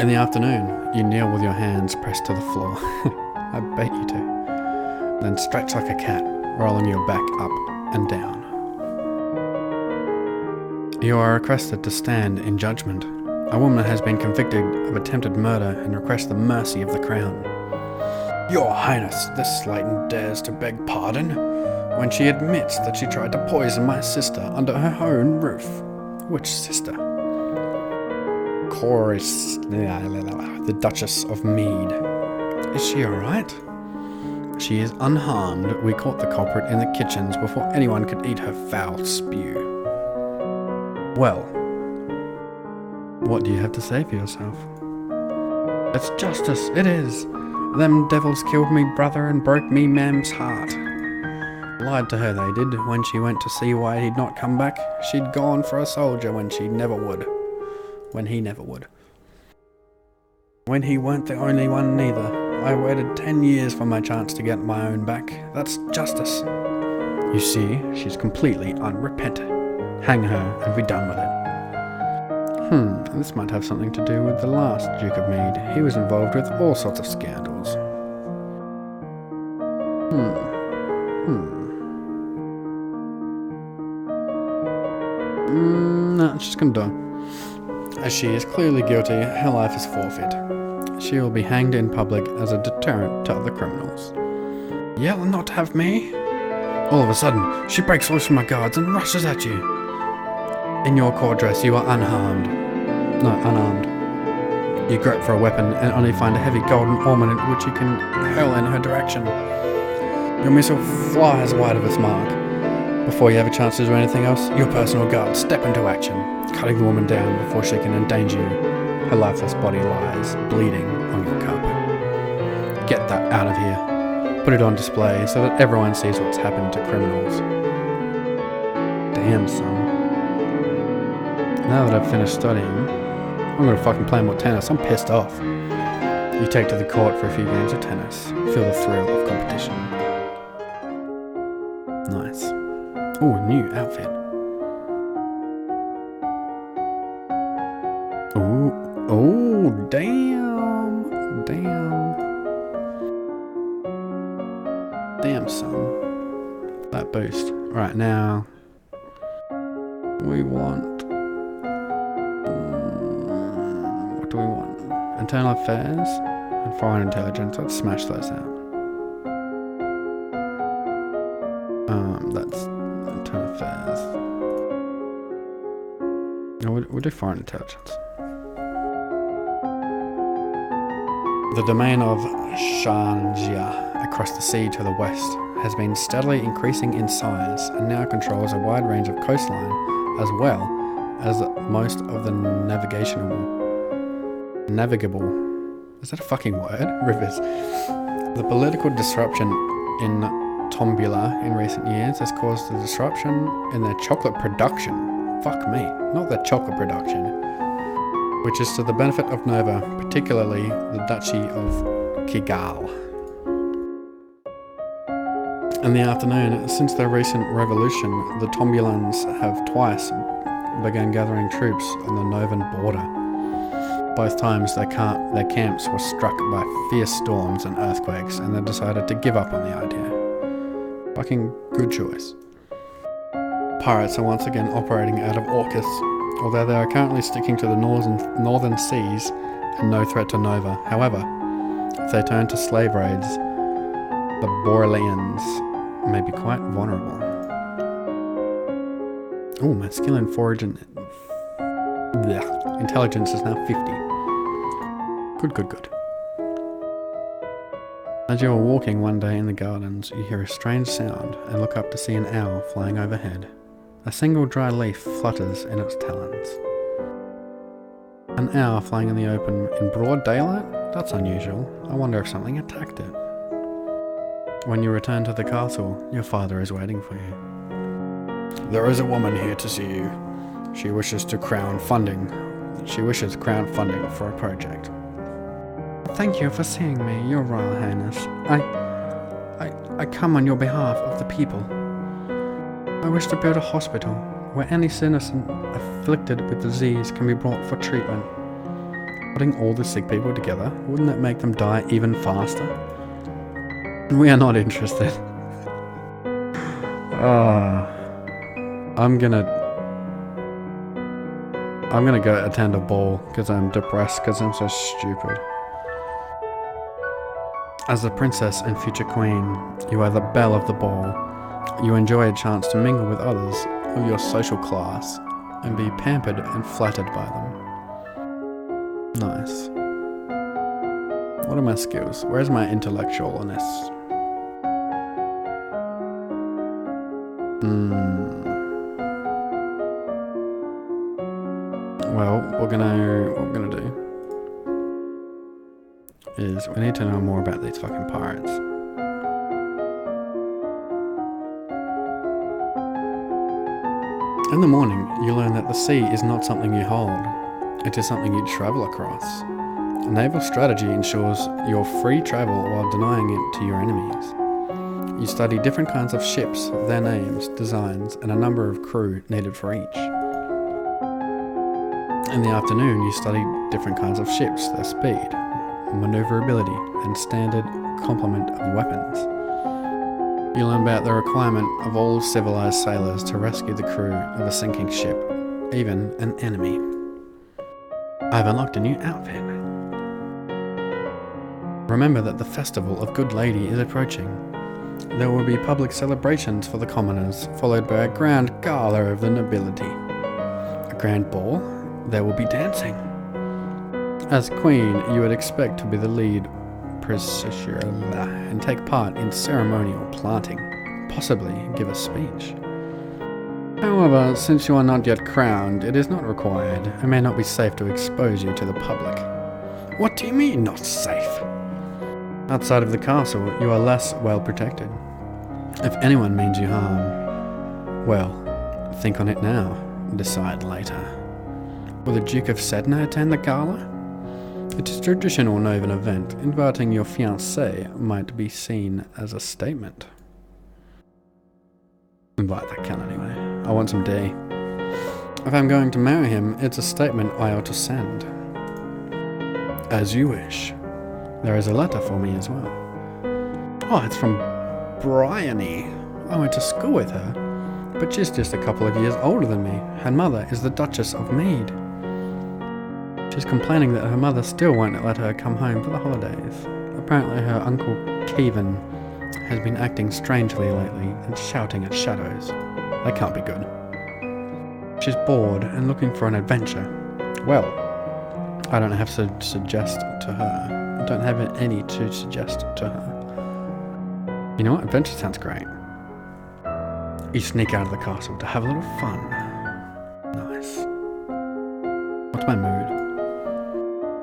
In the afternoon, you kneel with your hands pressed to the floor. I bet you do. Then stretch like a cat, rolling your back up and down. You are requested to stand in judgment. A woman has been convicted of attempted murder and requests the mercy of the crown. Your Highness, this Slayton dares to beg pardon when she admits that she tried to poison my sister under her own roof. Which sister? Chorus, the Duchess of Mead. Is she alright? She is unharmed. We caught the culprit in the kitchens before anyone could eat her foul spew. Well, what do you have to say for yourself? It's justice, it is. Them devils killed me brother and broke me mam's heart. Lied to her they did when she went to see why he'd not come back. She'd gone for a soldier when she never would. When he never would. When he weren't the only one neither. I waited 10 years for my chance to get my own back. That's justice. You see, she's completely unrepentant. Hang her and be done with it. This might have something to do with the last Duke of Mead. He was involved with all sorts of scandals. No, she's gonna die. As she is clearly guilty, her life is forfeit. She will be hanged in public as a deterrent to other criminals. Yell and not have me? All of a sudden, she breaks loose from my guards and rushes at you. In your court dress, you are unarmed. You grope for a weapon and only find a heavy golden ornament which you can hurl in her direction. Your missile flies wide of its mark. Before you have a chance to do anything else, your personal guards step into action, cutting the woman down before she can endanger you. Her lifeless body lies, bleeding, on your carpet. Get that out of here. Put it on display so that everyone sees what's happened to criminals. Damn, son. Now that I've finished studying, I'm gonna fucking play more tennis. I'm pissed off. You take to the court for a few games of tennis. Feel the thrill of competition. Nice. Ooh, new outfit. Ooh, damn. Damn, son. That boost. Right, now we want... what do we want? Internal affairs and foreign intelligence. Let's smash those out. That's internal affairs. No, we'll do foreign intelligence. The domain of Shanjia across the sea to the west has been steadily increasing in size and now controls a wide range of coastline as well as most of the navigable, is that a fucking word? Rivers. The political disruption in Tombula in recent years has caused a disruption in their chocolate production. Fuck me, not their chocolate production. Which is to the benefit of Nova, particularly the Duchy of Kigal. In the afternoon, since their recent revolution, the Tombulans have twice begun gathering troops on the Novan border. Both times their camps were struck by fierce storms and earthquakes, and they decided to give up on the idea. Fucking good choice. Pirates are once again operating out of Orcus, although they are currently sticking to the northern seas and no threat to Nova. However, if they turn to slave raids, the Borleans may be quite vulnerable. Oh, my skill in forage and intelligence is now 50. Good. As you are walking one day in the gardens, you hear a strange sound and look up to see an owl flying overhead. A single dry leaf flutters in its talons. An owl flying in the open in broad daylight? That's unusual. I wonder if something attacked it. When you return to the castle, your father is waiting for you. There is a woman here to see you. She wishes crown funding for a project. Thank you for seeing me, Your Royal Highness. I come on your behalf of the people. I wish to build a hospital where any citizen afflicted with disease can be brought for treatment. Putting all the sick people together, wouldn't that make them die even faster? We are not interested. I'm gonna go attend a ball because I'm depressed because I'm so stupid. As the princess and future queen, you are the belle of the ball. You enjoy a chance to mingle with others of your social class and be pampered and flattered by them. Nice. What are my skills? Where's my intellectualness? Well, what we're gonna do is we need to know more about these fucking pirates. In the morning, you learn that the sea is not something you hold. It is something you travel across. Naval strategy ensures your free travel while denying it to your enemies. You study different kinds of ships, their names, designs, and a number of crew needed for each. In the afternoon, you study different kinds of ships, their speed, maneuverability, and standard complement of weapons. You learn about the requirement of all civilized sailors to rescue the crew of a sinking ship, even an enemy. I've unlocked a new outfit. Remember that the festival of Good Lady is approaching. There will be public celebrations for the commoners, followed by a grand gala of the nobility. A grand ball, there will be dancing. As queen, you would expect to be the lead procession and take part in ceremonial planting, possibly give a speech. However, since you are not yet crowned, it is not required. It may not be safe to expose you to the public. What do you mean, not safe? Outside of the castle, you are less well protected. If anyone means you harm, well, think on it now, decide later. Will the Duke of Sedna attend the gala? It is a traditional Novan event. Inviting your fiancé might be seen as a statement. Invite that cunt anyway. I want some D. If I'm going to marry him, it's a statement I ought to send. As you wish. There is a letter for me as well. Oh, it's from Bryony. I went to school with her, but she's just a couple of years older than me. Her mother is the Duchess of Mead. She's complaining that her mother still won't let her come home for the holidays. Apparently her uncle Kevin has been acting strangely lately and shouting at shadows. They can't be good. She's bored and looking for an adventure. Well, I don't have to suggest to her. I don't have any to suggest to her. You know what? Adventure sounds great. You sneak out of the castle to have a little fun. Nice. What's my mood?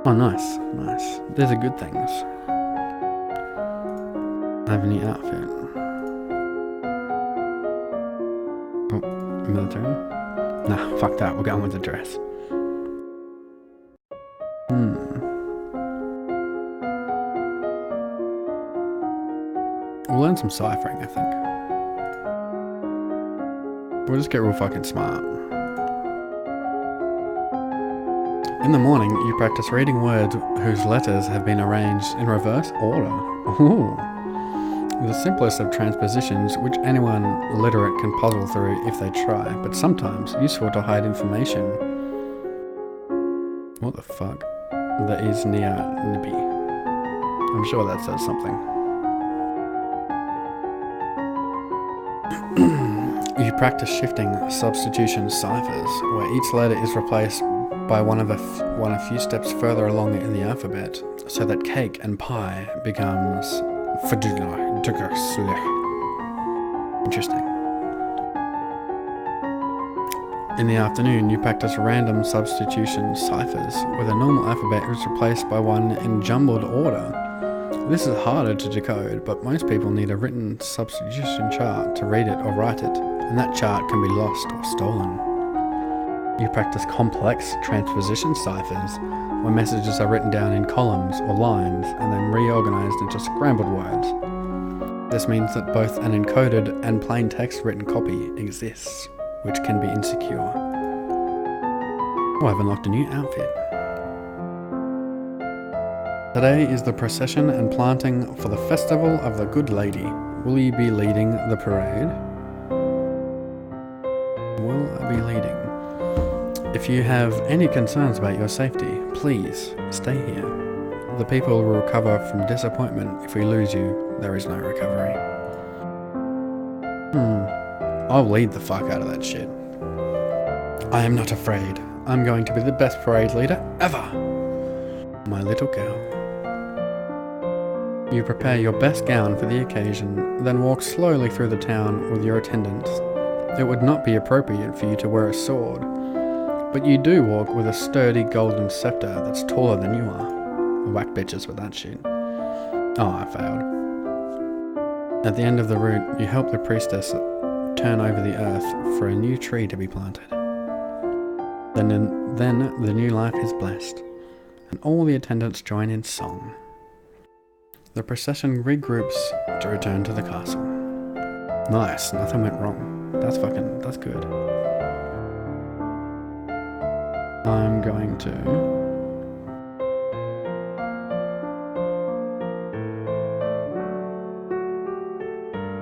Oh, nice, nice. These are good things. I have a new outfit. Oh, military? Nah, fuck that. We're going with the dress. We'll learn some ciphering, I think. We'll just get real fucking smart. In the morning, you practice reading words whose letters have been arranged in reverse order. Ooh. The simplest of transpositions, which anyone literate can puzzle through if they try, but sometimes useful to hide information. What the fuck? That is near Nibi. I'm sure that says something. You practice shifting substitution ciphers, where each letter is replaced by one a few steps further along in the alphabet, so that cake and pie becomes interesting. In the afternoon, you practice random substitution ciphers, where the normal alphabet is replaced by one in jumbled order. This is harder to decode, but most people need a written substitution chart to read it or write it, and that chart can be lost or stolen. You practice complex transposition ciphers, where messages are written down in columns or lines and then reorganized into scrambled words. This means that both an encoded and plain text written copy exists, which can be insecure. Oh, I've unlocked a new outfit. Today is the procession and planting for the Festival of the Good Lady. Will you be leading the parade? Will I be leading? If you have any concerns about your safety, please stay here. The people will recover from disappointment. If we lose you, there is no recovery. I'll lead the fuck out of that shit. I am not afraid. I'm going to be the best parade leader ever. My little girl. You prepare your best gown for the occasion, then walk slowly through the town with your attendants. It would not be appropriate for you to wear a sword, but you do walk with a sturdy golden scepter that's taller than you are. Whack bitches with that shit. Oh, I failed. At the end of the route, you help the priestess turn over the earth for a new tree to be planted. Then the new life is blessed, and all the attendants join in song. The procession regroups to return to the castle. Nice, nothing went wrong. That's good. I'm going to...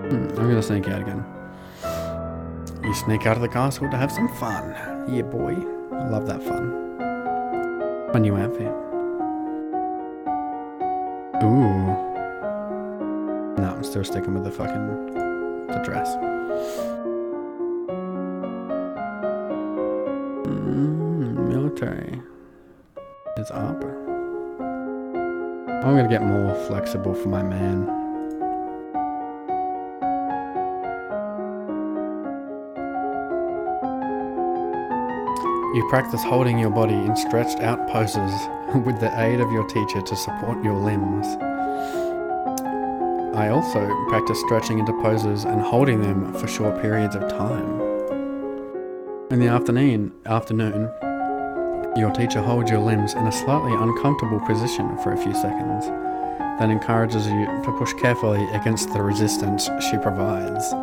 I'm gonna sneak out again. You sneak out of the castle to have some fun. Yeah, boy. I love that fun. A new outfit. Ooh. No, I'm still sticking with the dress. Military is up. I'm gonna get more flexible for my man. You practice holding your body in stretched out poses with the aid of your teacher to support your limbs. I also practice stretching into poses and holding them for short periods of time. In the afternoon, your teacher holds your limbs in a slightly uncomfortable position for a few seconds, then encourages you to push carefully against the resistance she provides.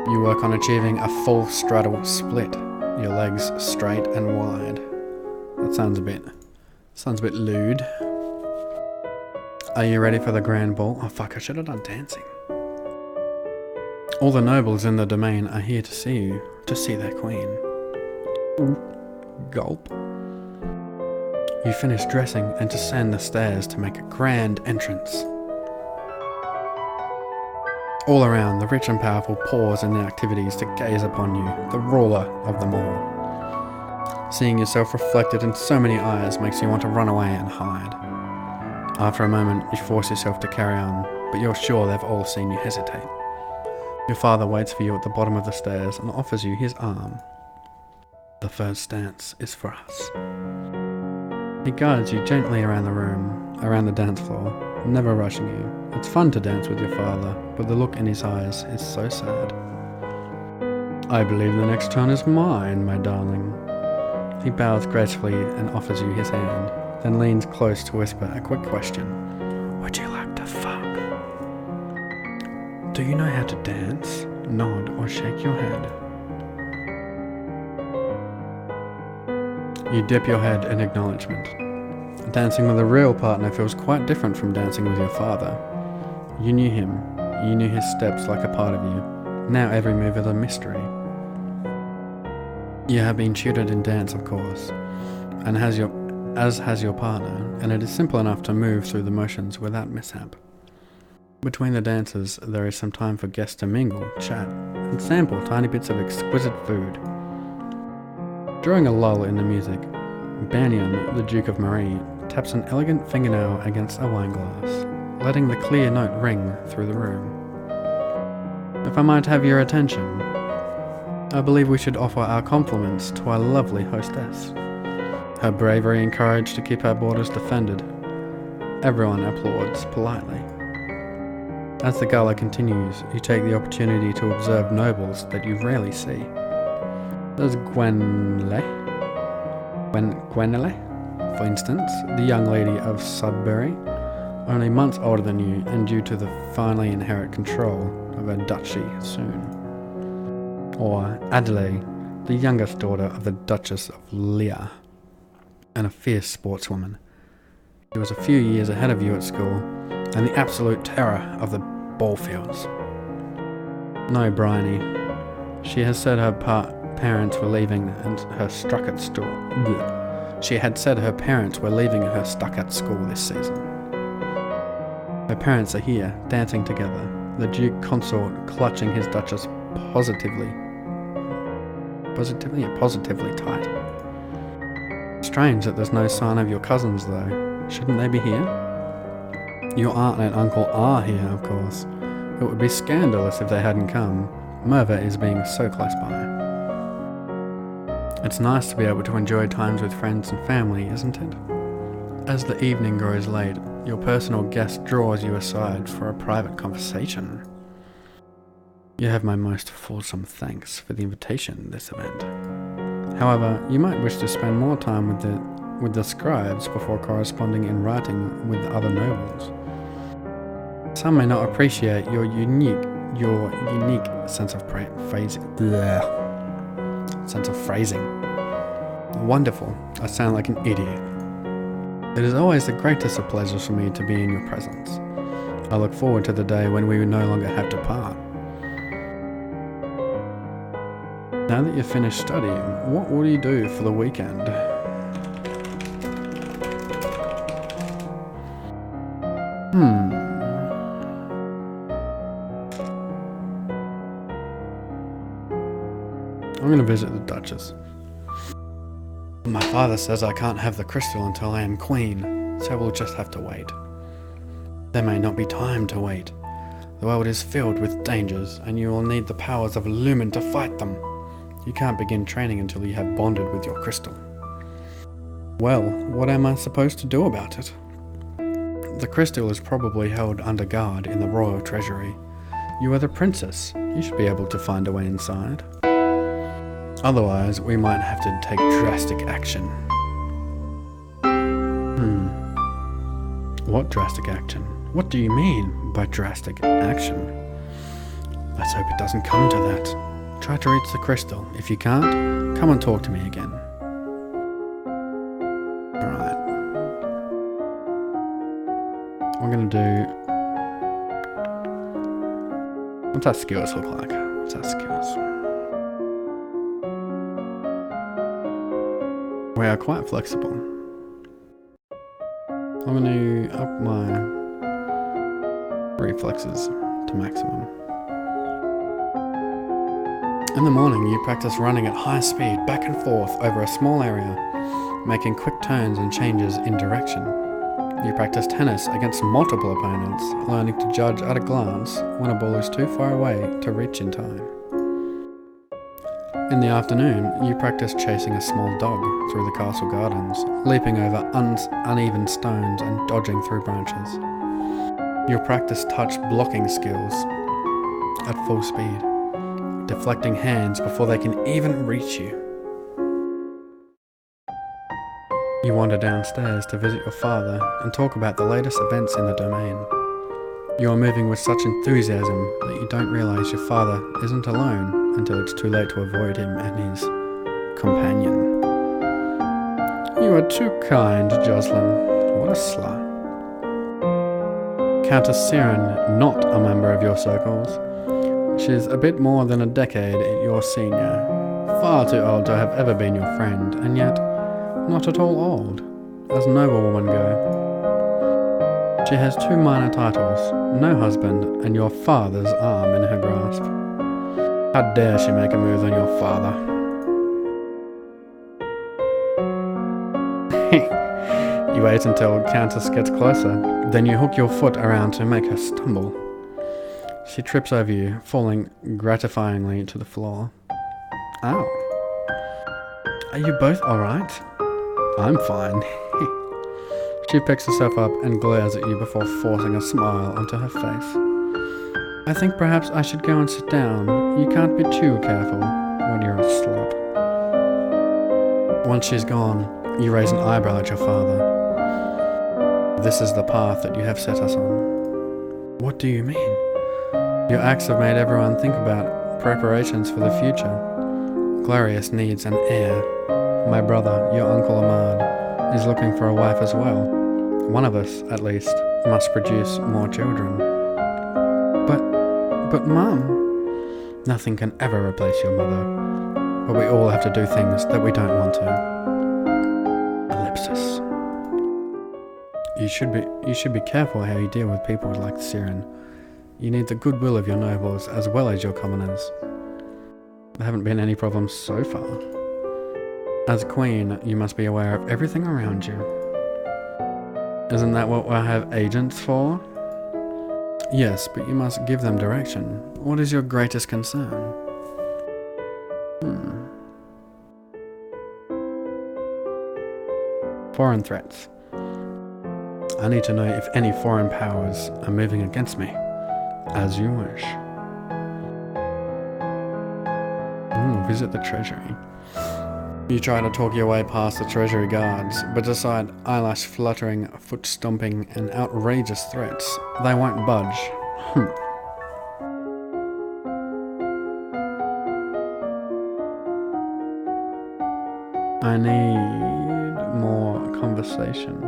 You work on achieving a full straddle split, your legs straight and wide. That sounds a bit lewd. Are you ready for the grand ball? Oh fuck, I should have done dancing. All the nobles in the domain are here to see you, to see their queen. Ooh. Gulp. You finish dressing and descend the stairs to make a grand entrance. All around, the rich and powerful pause in their activities to gaze upon you, the ruler of them all. Seeing yourself reflected in so many eyes makes you want to run away and hide. After a moment, you force yourself to carry on, but you're sure they've all seen you hesitate. Your father waits for you at the bottom of the stairs and offers you his arm. The first dance is for us. He guides you gently around the room, around the dance floor, never rushing you. It's fun to dance with your father, but the look in his eyes is so sad. I believe the next turn is mine, my darling. He bows gracefully and offers you his hand, then leans close to whisper a quick question. Would you like to fuck? Do you know how to dance? Nod or shake your head. You dip your head in acknowledgement. Dancing with a real partner feels quite different from dancing with your father. You knew him. You knew his steps like a part of you. Now every move is a mystery. You have been tutored in dance, of course, and as has your partner, and it is simple enough to move through the motions without mishap. Between the dances, there is some time for guests to mingle, chat, and sample tiny bits of exquisite food. During a lull in the music, Banyan, the Duke of Marie, taps an elegant fingernail against a wineglass, letting the clear note ring through the room. If I might have your attention, I believe we should offer our compliments to our lovely hostess. Her bravery and courage to keep our borders defended. Everyone applauds politely. As the gala continues, you take the opportunity to observe nobles that you rarely see. There's Gwenele, for instance, the young lady of Sudbury, only months older than you and due to the finally inherit control of her duchy soon. Or Adelaide, the youngest daughter of the Duchess of Lear, and a fierce sportswoman. She was a few years ahead of you at school, and the absolute terror of the ball fields. No, Bryony. She has said her parents were leaving and her stuck at school. She had said her parents were leaving her stuck at school this season. Her parents are here, dancing together, the Duke Consort clutching his Duchess positively tight. Strange that there's no sign of your cousins though. Shouldn't they be here? Your aunt and uncle are here, of course. It would be scandalous if they hadn't come. Merva is being so close by. It's nice to be able to enjoy times with friends and family, isn't it? As the evening grows late, your personal guest draws you aside for a private conversation. You have my most fulsome thanks for the invitation this event. However, you might wish to spend more time with the scribes before corresponding in writing with other nobles. Some may not appreciate your unique sense of phrasing. Wonderful. I sound like an idiot. It is always the greatest of pleasures for me to be in your presence. I look forward to the day when we will no longer have to part. Now that you've finished studying, what will you do for the weekend? I'm going to visit the Duchess. My father says I can't have the crystal until I am queen, so we'll just have to wait. There may not be time to wait. The world is filled with dangers, and you will need the powers of Lumen to fight them. You can't begin training until you have bonded with your crystal. Well, what am I supposed to do about it? The crystal is probably held under guard in the royal treasury. You are the princess. You should be able to find a way inside. Otherwise, we might have to take drastic action. What drastic action? What do you mean by drastic action? Let's hope it doesn't come to that. Try to reach the crystal. If you can't, come and talk to me again. Alright. We're gonna do... What's our skills look like? What's our skills? We are quite flexible. I'm going to up my reflexes to maximum. In the morning, you practice running at high speed back and forth over a small area, making quick turns and changes in direction. You practice tennis against multiple opponents, learning to judge at a glance when a ball is too far away to reach in time. In the afternoon, you practice chasing a small dog through the castle gardens, leaping over uneven stones and dodging through branches. You practice touch blocking skills at full speed, deflecting hands before they can even reach you. You wander downstairs to visit your father and talk about the latest events in the domain. You are moving with such enthusiasm that you don't realise your father isn't alone until it's too late to avoid him and his companion. You are too kind, Jocelyn. What a slut. Countess Siren, not a member of your circles. She's a bit more than a decade your senior. Far too old to have ever been your friend, and yet not at all old, as noblewomen go. She has 2 minor titles, no husband, and your father's arm in her grasp. How dare she make a move on your father? You wait until Countess gets closer, then you hook your foot around to make her stumble. She trips over you, falling gratifyingly to the floor. Ow. Are you both alright? I'm fine. She picks herself up and glares at you before forcing a smile onto her face. I think perhaps I should go and sit down. You can't be too careful when you're a slut. Once she's gone, you raise an eyebrow at your father. This is the path that you have set us on. What do you mean? Your acts have made everyone think about preparations for the future. Glorious needs an heir. My brother, your Uncle Ahmad, is looking for a wife as well. One of us, at least, must produce more children. But Mum, nothing can ever replace your mother. But we all have to do things that we don't want to. Ellipsis. You should be careful how you deal with people like Siren. You need the goodwill of your nobles as well as your commoners. There haven't been any problems so far. As queen, you must be aware of everything around you. Isn't that what we have agents for? Yes, but you must give them direction. What is your greatest concern? Foreign threats. I need to know if any foreign powers are moving against me. As you wish. Visit the treasury. You try to talk your way past the treasury guards, but despite eyelash fluttering, foot stomping, and outrageous threats, they won't budge. I need more conversation.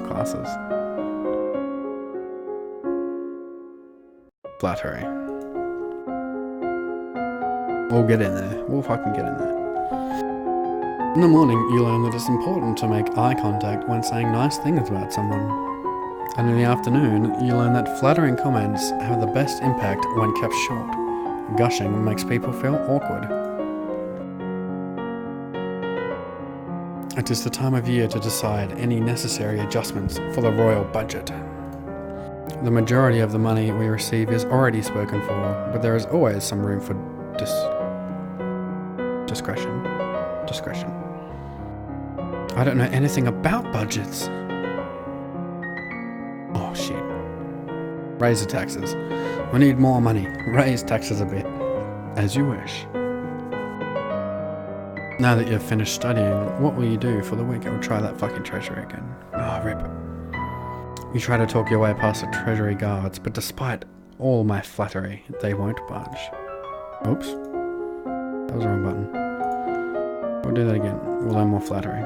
Classes. Flattery. We'll get in there. We'll fucking get in there. In the morning, you learn that it's important to make eye contact when saying nice things about someone. And in the afternoon, you learn that flattering comments have the best impact when kept short. Gushing makes people feel awkward. It is the time of year to decide any necessary adjustments for the royal budget. The majority of the money we receive is already spoken for, but there is always some room for discretion. I don't know anything about budgets. Oh shit. Raise the taxes. We need more money. Raise taxes a bit. As you wish. Now that you've finished studying, what will you do for the week? I'll try that fucking treasury again. Oh, rip. You try to talk your way past the treasury guards, but despite all my flattery, they won't budge. Oops. That was the wrong button. We'll do that again. We'll learn more flattery.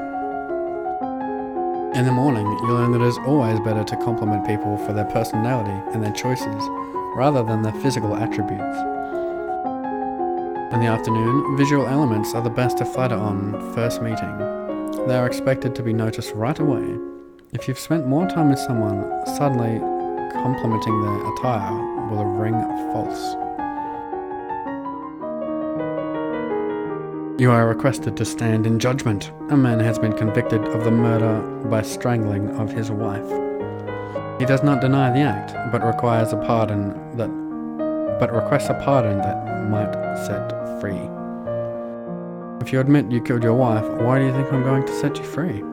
In the morning, you learn that it is always better to compliment people for their personality and their choices, rather than their physical attributes. In the afternoon, visual elements are the best to flatter on first meeting. They are expected to be noticed right away. If you've spent more time with someone, suddenly complimenting their attire will ring false. You are requested to stand in judgment. A man has been convicted of the murder by strangling of his wife. He does not deny the act, but requests a pardon that might set free. If you admit you killed your wife, why do you think I'm going to set you free?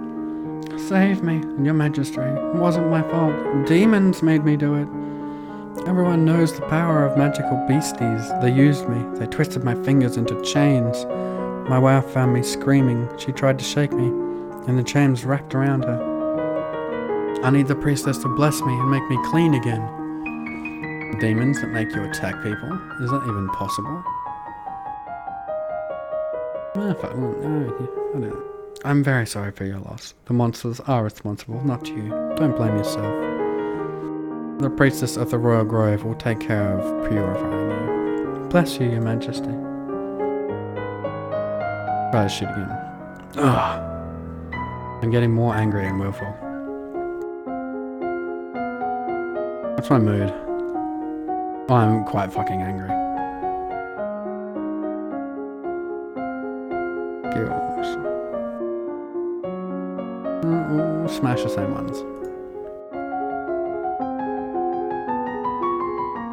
Save me, your majesty. It wasn't my fault. Demons made me do it. Everyone knows the power of magical beasties. They used me. They twisted my fingers into chains. My wife found me screaming. She tried to shake me, and the chains wrapped around her. I need the priestess to bless me and make me clean again. Demons that make you attack people? Is that even possible? I'm very sorry for your loss. The monsters are responsible, not you. Don't blame yourself. The priestess of the Royal Grove will take care of purifying you. Bless you, your majesty. Try to shoot again. Ugh. I'm getting more angry and willful. What's my mood? I'm quite fucking angry. Skills. We'll smash the same ones.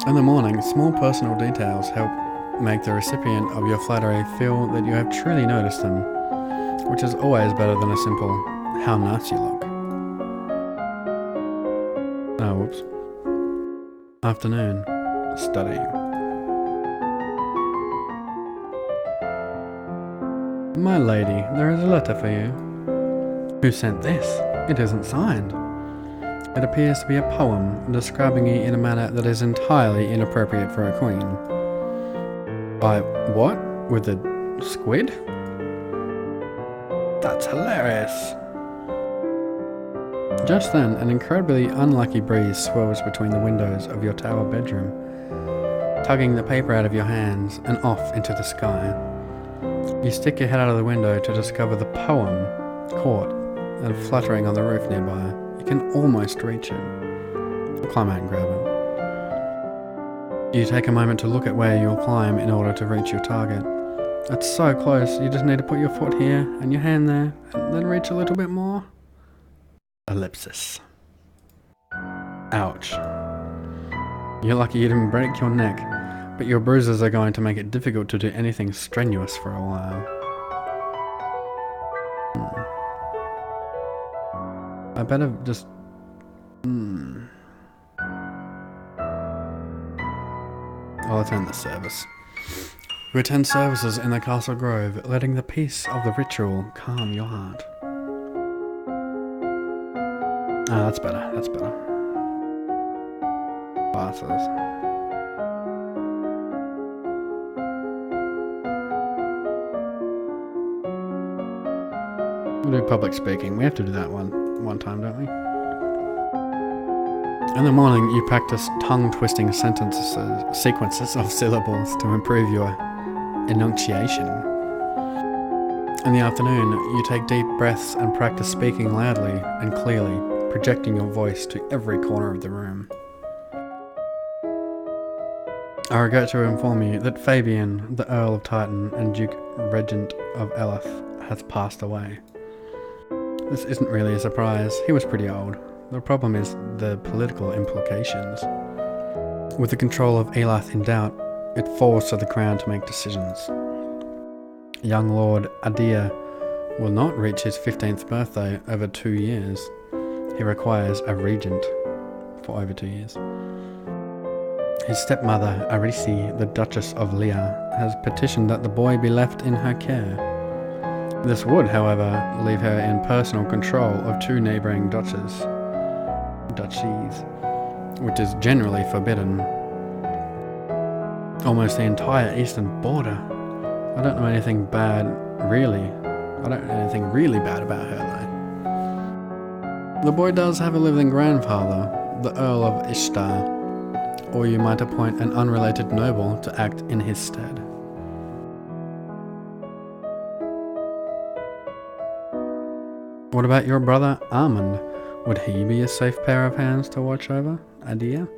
In the morning, small personal details help make the recipient of your flattery feel that you have truly noticed them, which is always better than a simple, how nice you look. Oh, whoops. Afternoon. Studying. My lady, there is a letter for you. Who sent this? It isn't signed. It appears to be a poem describing you in a manner that is entirely inappropriate for a queen. By what? With a squid? That's hilarious. Just then, an incredibly unlucky breeze swirls between the windows of your tower bedroom, tugging the paper out of your hands and off into the sky. You stick your head out of the window to discover the poem caught and fluttering on the roof nearby. You can almost reach it. Climb out and grab it. You take a moment to look at where you'll climb in order to reach your target. It's so close, you just need to put your foot here and your hand there, and then reach a little bit more. Ellipsis. Ouch. You're lucky you didn't break your neck, but your bruises are going to make it difficult to do anything strenuous for a while. I better just... I'll attend the service. You attend services in the Castle Grove, letting the peace of the ritual calm your heart. Ah, that's better, that's better. Classes. We'll do public speaking. We have to do that one time, don't we? In the morning, you practice tongue-twisting sequences of syllables to improve your enunciation. In the afternoon, you take deep breaths and practice speaking loudly and clearly, projecting your voice to every corner of the room. I regret to inform you that Fabian, the Earl of Titan and Duke Regent of Eleth, has passed away. This isn't really a surprise, he was pretty old. The problem is the political implications. With the control of Elath in doubt, it falls to the crown to make decisions. Young Lord Adir will not reach his 15th birthday over 2 years. He requires a regent for over 2 years. His stepmother, Arisi, the Duchess of Leah, has petitioned that the boy be left in her care. This would, however, leave her in personal control of 2 neighbouring duchies, which is generally forbidden. Almost the entire eastern border. I don't know anything bad, really. I don't know anything really bad about her, though. The boy does have a living grandfather, the Earl of Ishtar, or you might appoint an unrelated noble to act in his stead. What about your brother, Armand? Would he be a safe pair of hands to watch over, Adir?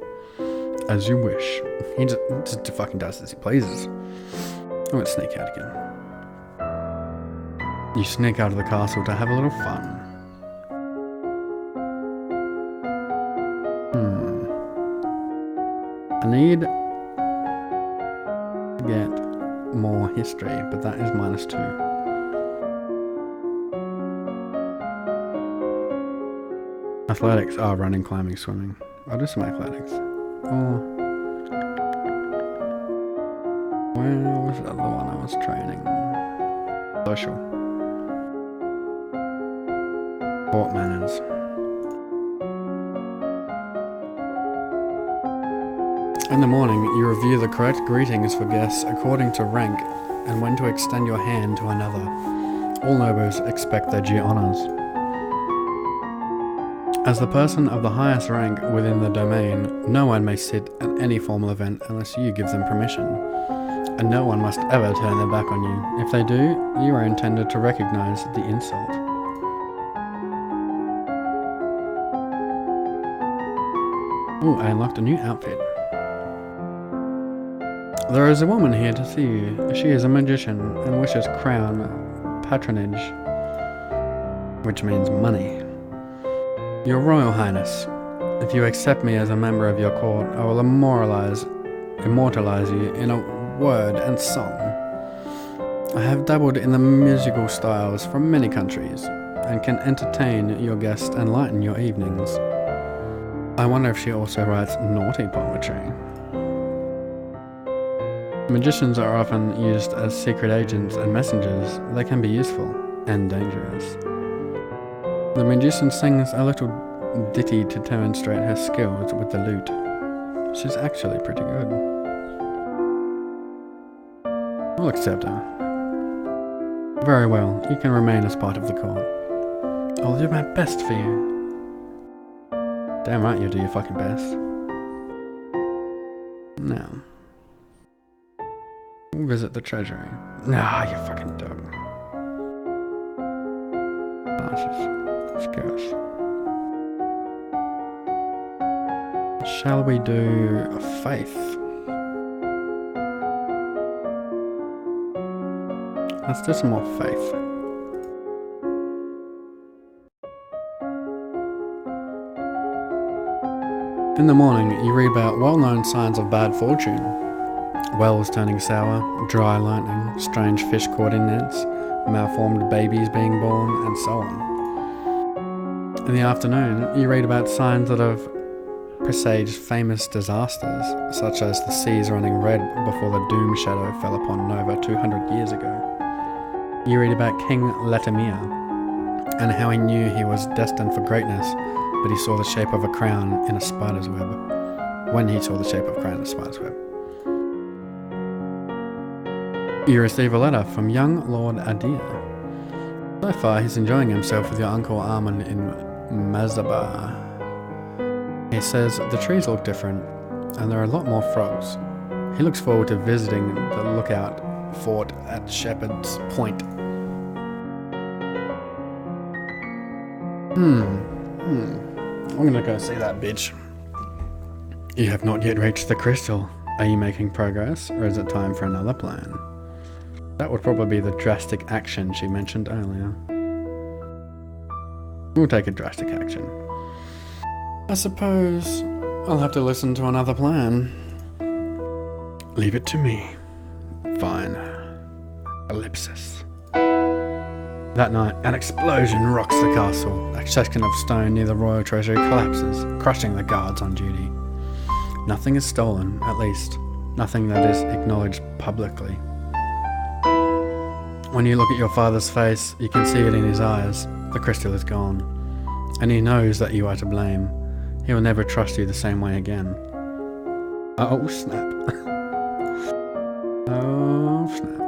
As you wish. He just fucking does as he pleases. I'm gonna sneak out again. You sneak out of the castle to have a little fun. I need to get more history, but that is -2. Athletics. Oh, running, climbing, swimming. I'll do some athletics. Oh. Where was the other one I was training? Social. Court manners. In the morning, you review the correct greetings for guests according to rank and when to extend your hand to another. All nobles expect their due honours. As the person of the highest rank within the domain, no one may sit at any formal event unless you give them permission, and no one must ever turn their back on you. If they do, you are intended to recognize the insult. Ooh, I unlocked a new outfit. There is a woman here to see you. She is a magician and wishes crown patronage, which means money. Your Royal Highness, if you accept me as a member of your court, I will immortalize you in a word and song. I have dabbled in the musical styles from many countries, and can entertain your guests and lighten your evenings. I wonder if she also writes naughty poetry. Magicians are often used as secret agents and messengers. They can be useful and dangerous. The magician sings a little ditty to demonstrate her skills with the lute. She's actually pretty good. We'll accept her. Very well, you can remain as part of the court. I'll do my best for you. Damn right you do your fucking best. Now, we'll visit the treasury. Nah, you fucking dog. Scarce. Shall we do faith? Let's do some more faith. In the morning, you read about well-known signs of bad fortune. Wells turning sour, dry lightning, strange fish caught in nets, malformed babies being born, and so on. In the afternoon, you read about signs that have presaged famous disasters, such as the seas running red before the doom shadow fell upon Nova 200 years ago. You read about King Latimir, and how he knew he was destined for greatness, but he saw the shape of a crown in a spider's web. When he saw the shape of a crown in a spider's web. You receive a letter from young Lord Adir. So far, he's enjoying himself with your uncle Armand in Mazabar. He says the trees look different, and there are a lot more frogs. He looks forward to visiting the lookout fort at Shepherd's Point. I'm gonna go see that bitch. You have not yet reached the crystal. Are you making progress, or is it time for another plan? That would probably be the drastic action she mentioned earlier. We'll take a drastic action. I suppose I'll have to listen to another plan. Leave it to me. Fine. Ellipsis. That night, an explosion rocks the castle. A section of stone near the royal treasury collapses, crushing the guards on duty. Nothing is stolen, at least, nothing that is acknowledged publicly. When you look at your father's face, you can see it in his eyes. The crystal is gone. And he knows that you are to blame. He will never trust you the same way again. Oh, snap. Oh, snap.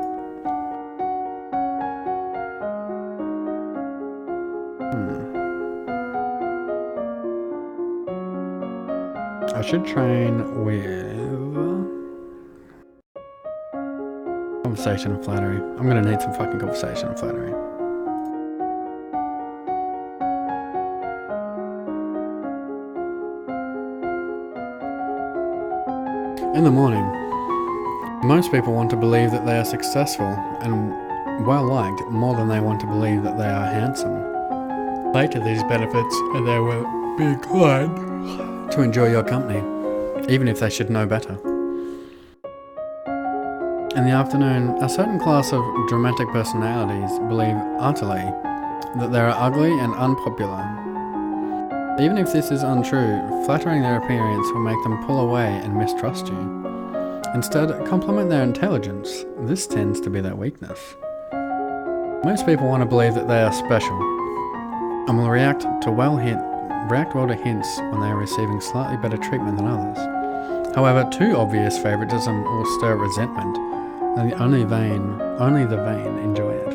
I should train with conversation and flattery. I'm gonna need some fucking conversation and flattery. In the morning, most people want to believe that they are successful and well-liked more than they want to believe that they are handsome. Later, these benefits, and they will be inclined to enjoy your company, even if they should know better. In the afternoon, a certain class of dramatic personalities believe utterly that they are ugly and unpopular. Even if this is untrue, flattering their appearance will make them pull away and mistrust you. Instead, compliment their intelligence. This tends to be their weakness. Most people want to believe that they are special, and will react well to hints when they are receiving slightly better treatment than others. However, too obvious favoritism will stir resentment, and only the vain enjoy it.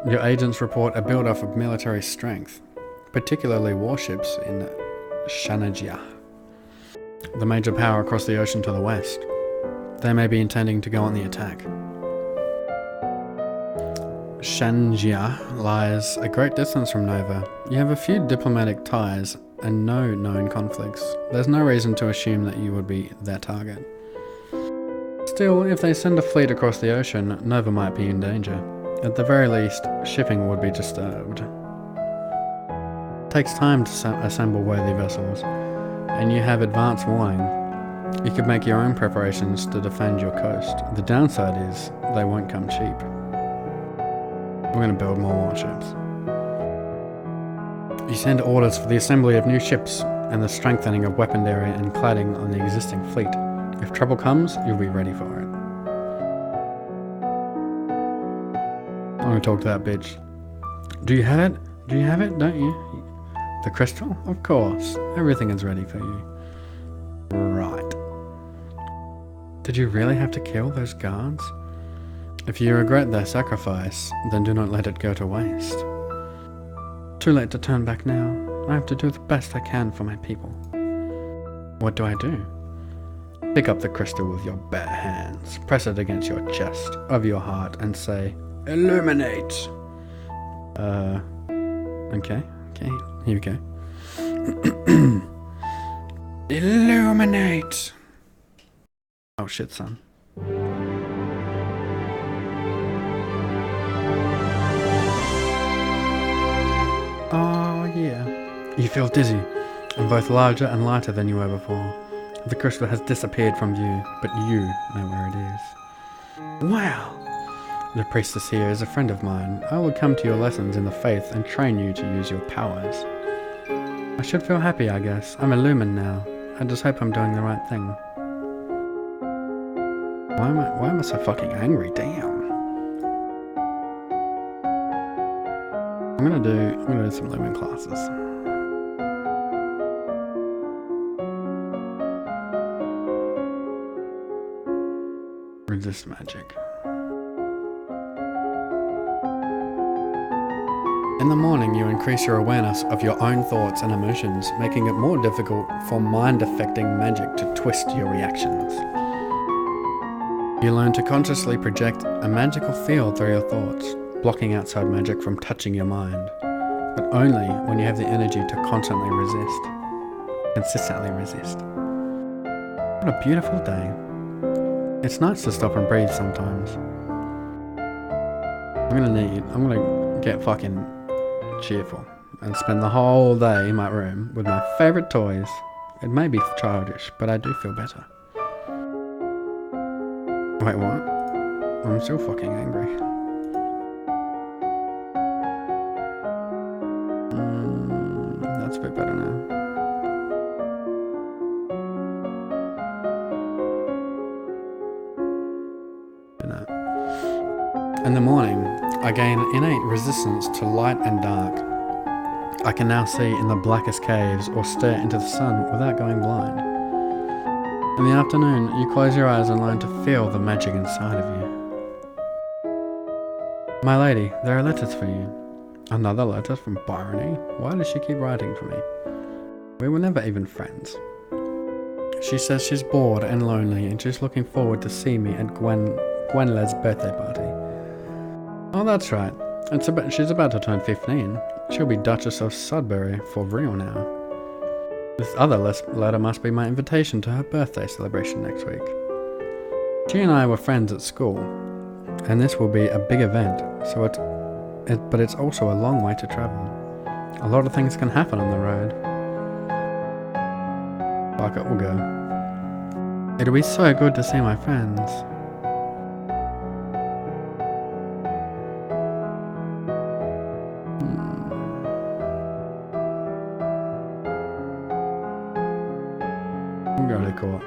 Your agents report a build-up of military strength, particularly warships in Shanajia, the major power across the ocean to the west. They may be intending to go on the attack. Shanjia lies a great distance from Nova. You have a few diplomatic ties and no known conflicts. There's no reason to assume that you would be their target. Still, if they send a fleet across the ocean, Nova might be in danger. At the very least, shipping would be disturbed. It takes time to assemble worthy vessels, and you have advance warning. You could make your own preparations to defend your coast. The downside is, they won't come cheap. We're going to build more warships. You send orders for the assembly of new ships and the strengthening of weaponry and cladding on the existing fleet. If trouble comes, you'll be ready for it. I'm going to talk to that bitch. Do you have it? Do you have it, don't you? The crystal? Of course. Everything is ready for you. Right. Did you really have to kill those guards? If you regret their sacrifice, then do not let it go to waste. Too late to turn back now. I have to do the best I can for my people. What do I do? Pick up the crystal with your bare hands, press it against your chest of your heart, and say, "Illuminate!" Okay, here we go. Illuminate! Oh shit, son. Oh yeah. You feel dizzy, and both larger and lighter than you were before. The crystal has disappeared from view, but you know where it is. Wow! The priestess here is a friend of mine. I will come to your lessons in the faith and train you to use your powers. I should feel happy, I guess. I'm illumined now. I just hope I'm doing the right thing. Why am I so fucking angry? Damn. I'm gonna do some lumen classes. Resist magic. In the morning, you increase your awareness of your own thoughts and emotions, making it more difficult for mind-affecting magic to twist your reactions. You learn to consciously project a magical field through your thoughts, blocking outside magic from touching your mind, but only when you have the energy to consistently resist. What a beautiful day. It's nice to stop and breathe sometimes. I'm gonna get fucking cheerful and spend the whole day in my room with my favourite toys. It may be childish, but I do feel better. Wait, what? I'm still fucking angry. That's a bit better now. In the morning, I gain innate resistance to light and dark. I can now see in the blackest caves or stare into the sun without going blind. In the afternoon, you close your eyes and learn to feel the magic inside of you. My lady, there are letters for you. Another letter from Bryony? Why does she keep writing for me? We were never even friends. She says she's bored and lonely and she's looking forward to see me at Gwenlet's birthday party. Oh, that's right. She's about to turn 15. She'll be Duchess of Sudbury for real now. This other letter must be my invitation to her birthday celebration next week. She and I were friends at school, and this will be a big event, but it's also a long way to travel. A lot of things can happen on the road. Fuck it, we'll go. It'll be so good to see my friends. Go to court.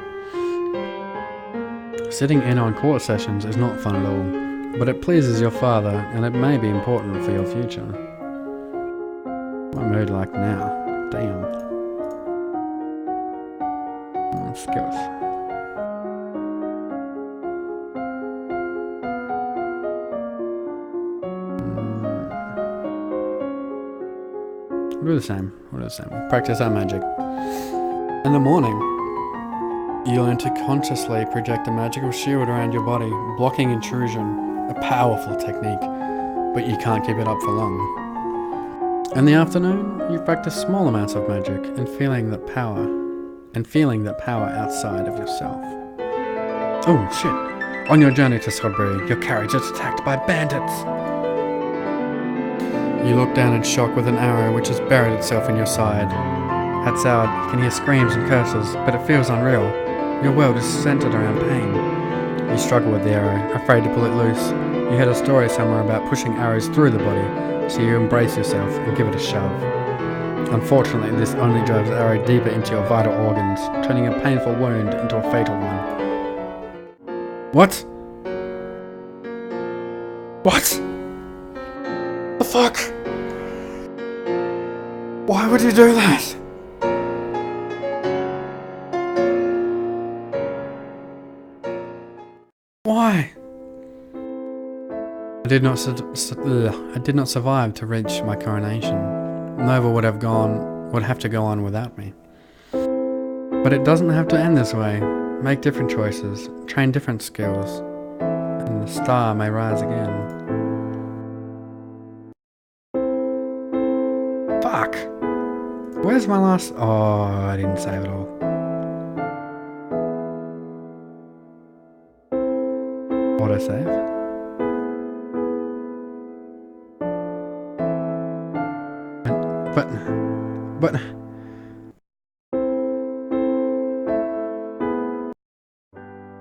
Sitting in on court sessions is not fun at all, but it pleases your father and it may be important for your future. My mood like now. Damn. Skills. We'll do the same. Practice our magic. In the morning, you learn to consciously project a magical shield around your body, blocking intrusion, a powerful technique, but you can't keep it up for long. In the afternoon, you practice small amounts of magic and feeling that power outside of yourself. Oh shit! On your journey to Sudbury, your carriage is attacked by bandits! You look down in shock with an arrow which has buried itself in your side. Outside, you can hear screams and curses, but it feels unreal. Your world is centered around pain. You struggle with the arrow, afraid to pull it loose. You heard a story somewhere about pushing arrows through the body, so you embrace yourself and give it a shove. Unfortunately, this only drives the arrow deeper into your vital organs, turning a painful wound into a fatal one. What? What? The fuck? would you do that? Why? I did not survive to reach my coronation. Nova would have to go on without me. But it doesn't have to end this way. Make different choices, train different skills, and the star may rise again. Fuck! Where's my last... Oh, I didn't save it all. Autosave? But...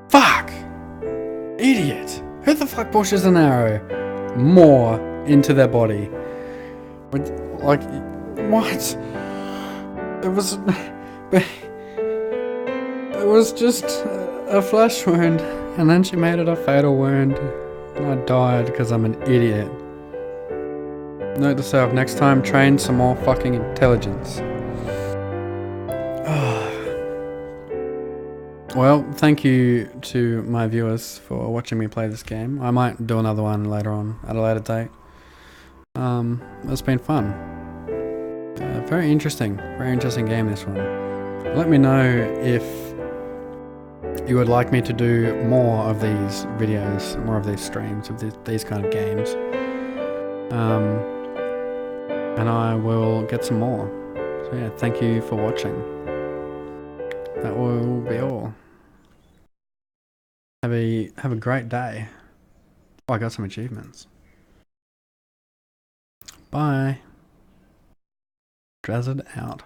Fuck! Idiot! Who the fuck pushes an arrow more into their body? Like, what? It was just a flesh wound, and then she made it a fatal wound, and I died because I'm an idiot. Note to self, next time train some more fucking intelligence. Well, thank you to my viewers for watching me play this game. I might do another one later on, at a later date. It's been fun. Very interesting game, this one. Let me know if you would like me to do more of these videos, more of these streams of these kind of games. And I will get some more. So yeah, thank you for watching. That will be all. Have a great day. Oh, I got some achievements. Bye. Drazard out.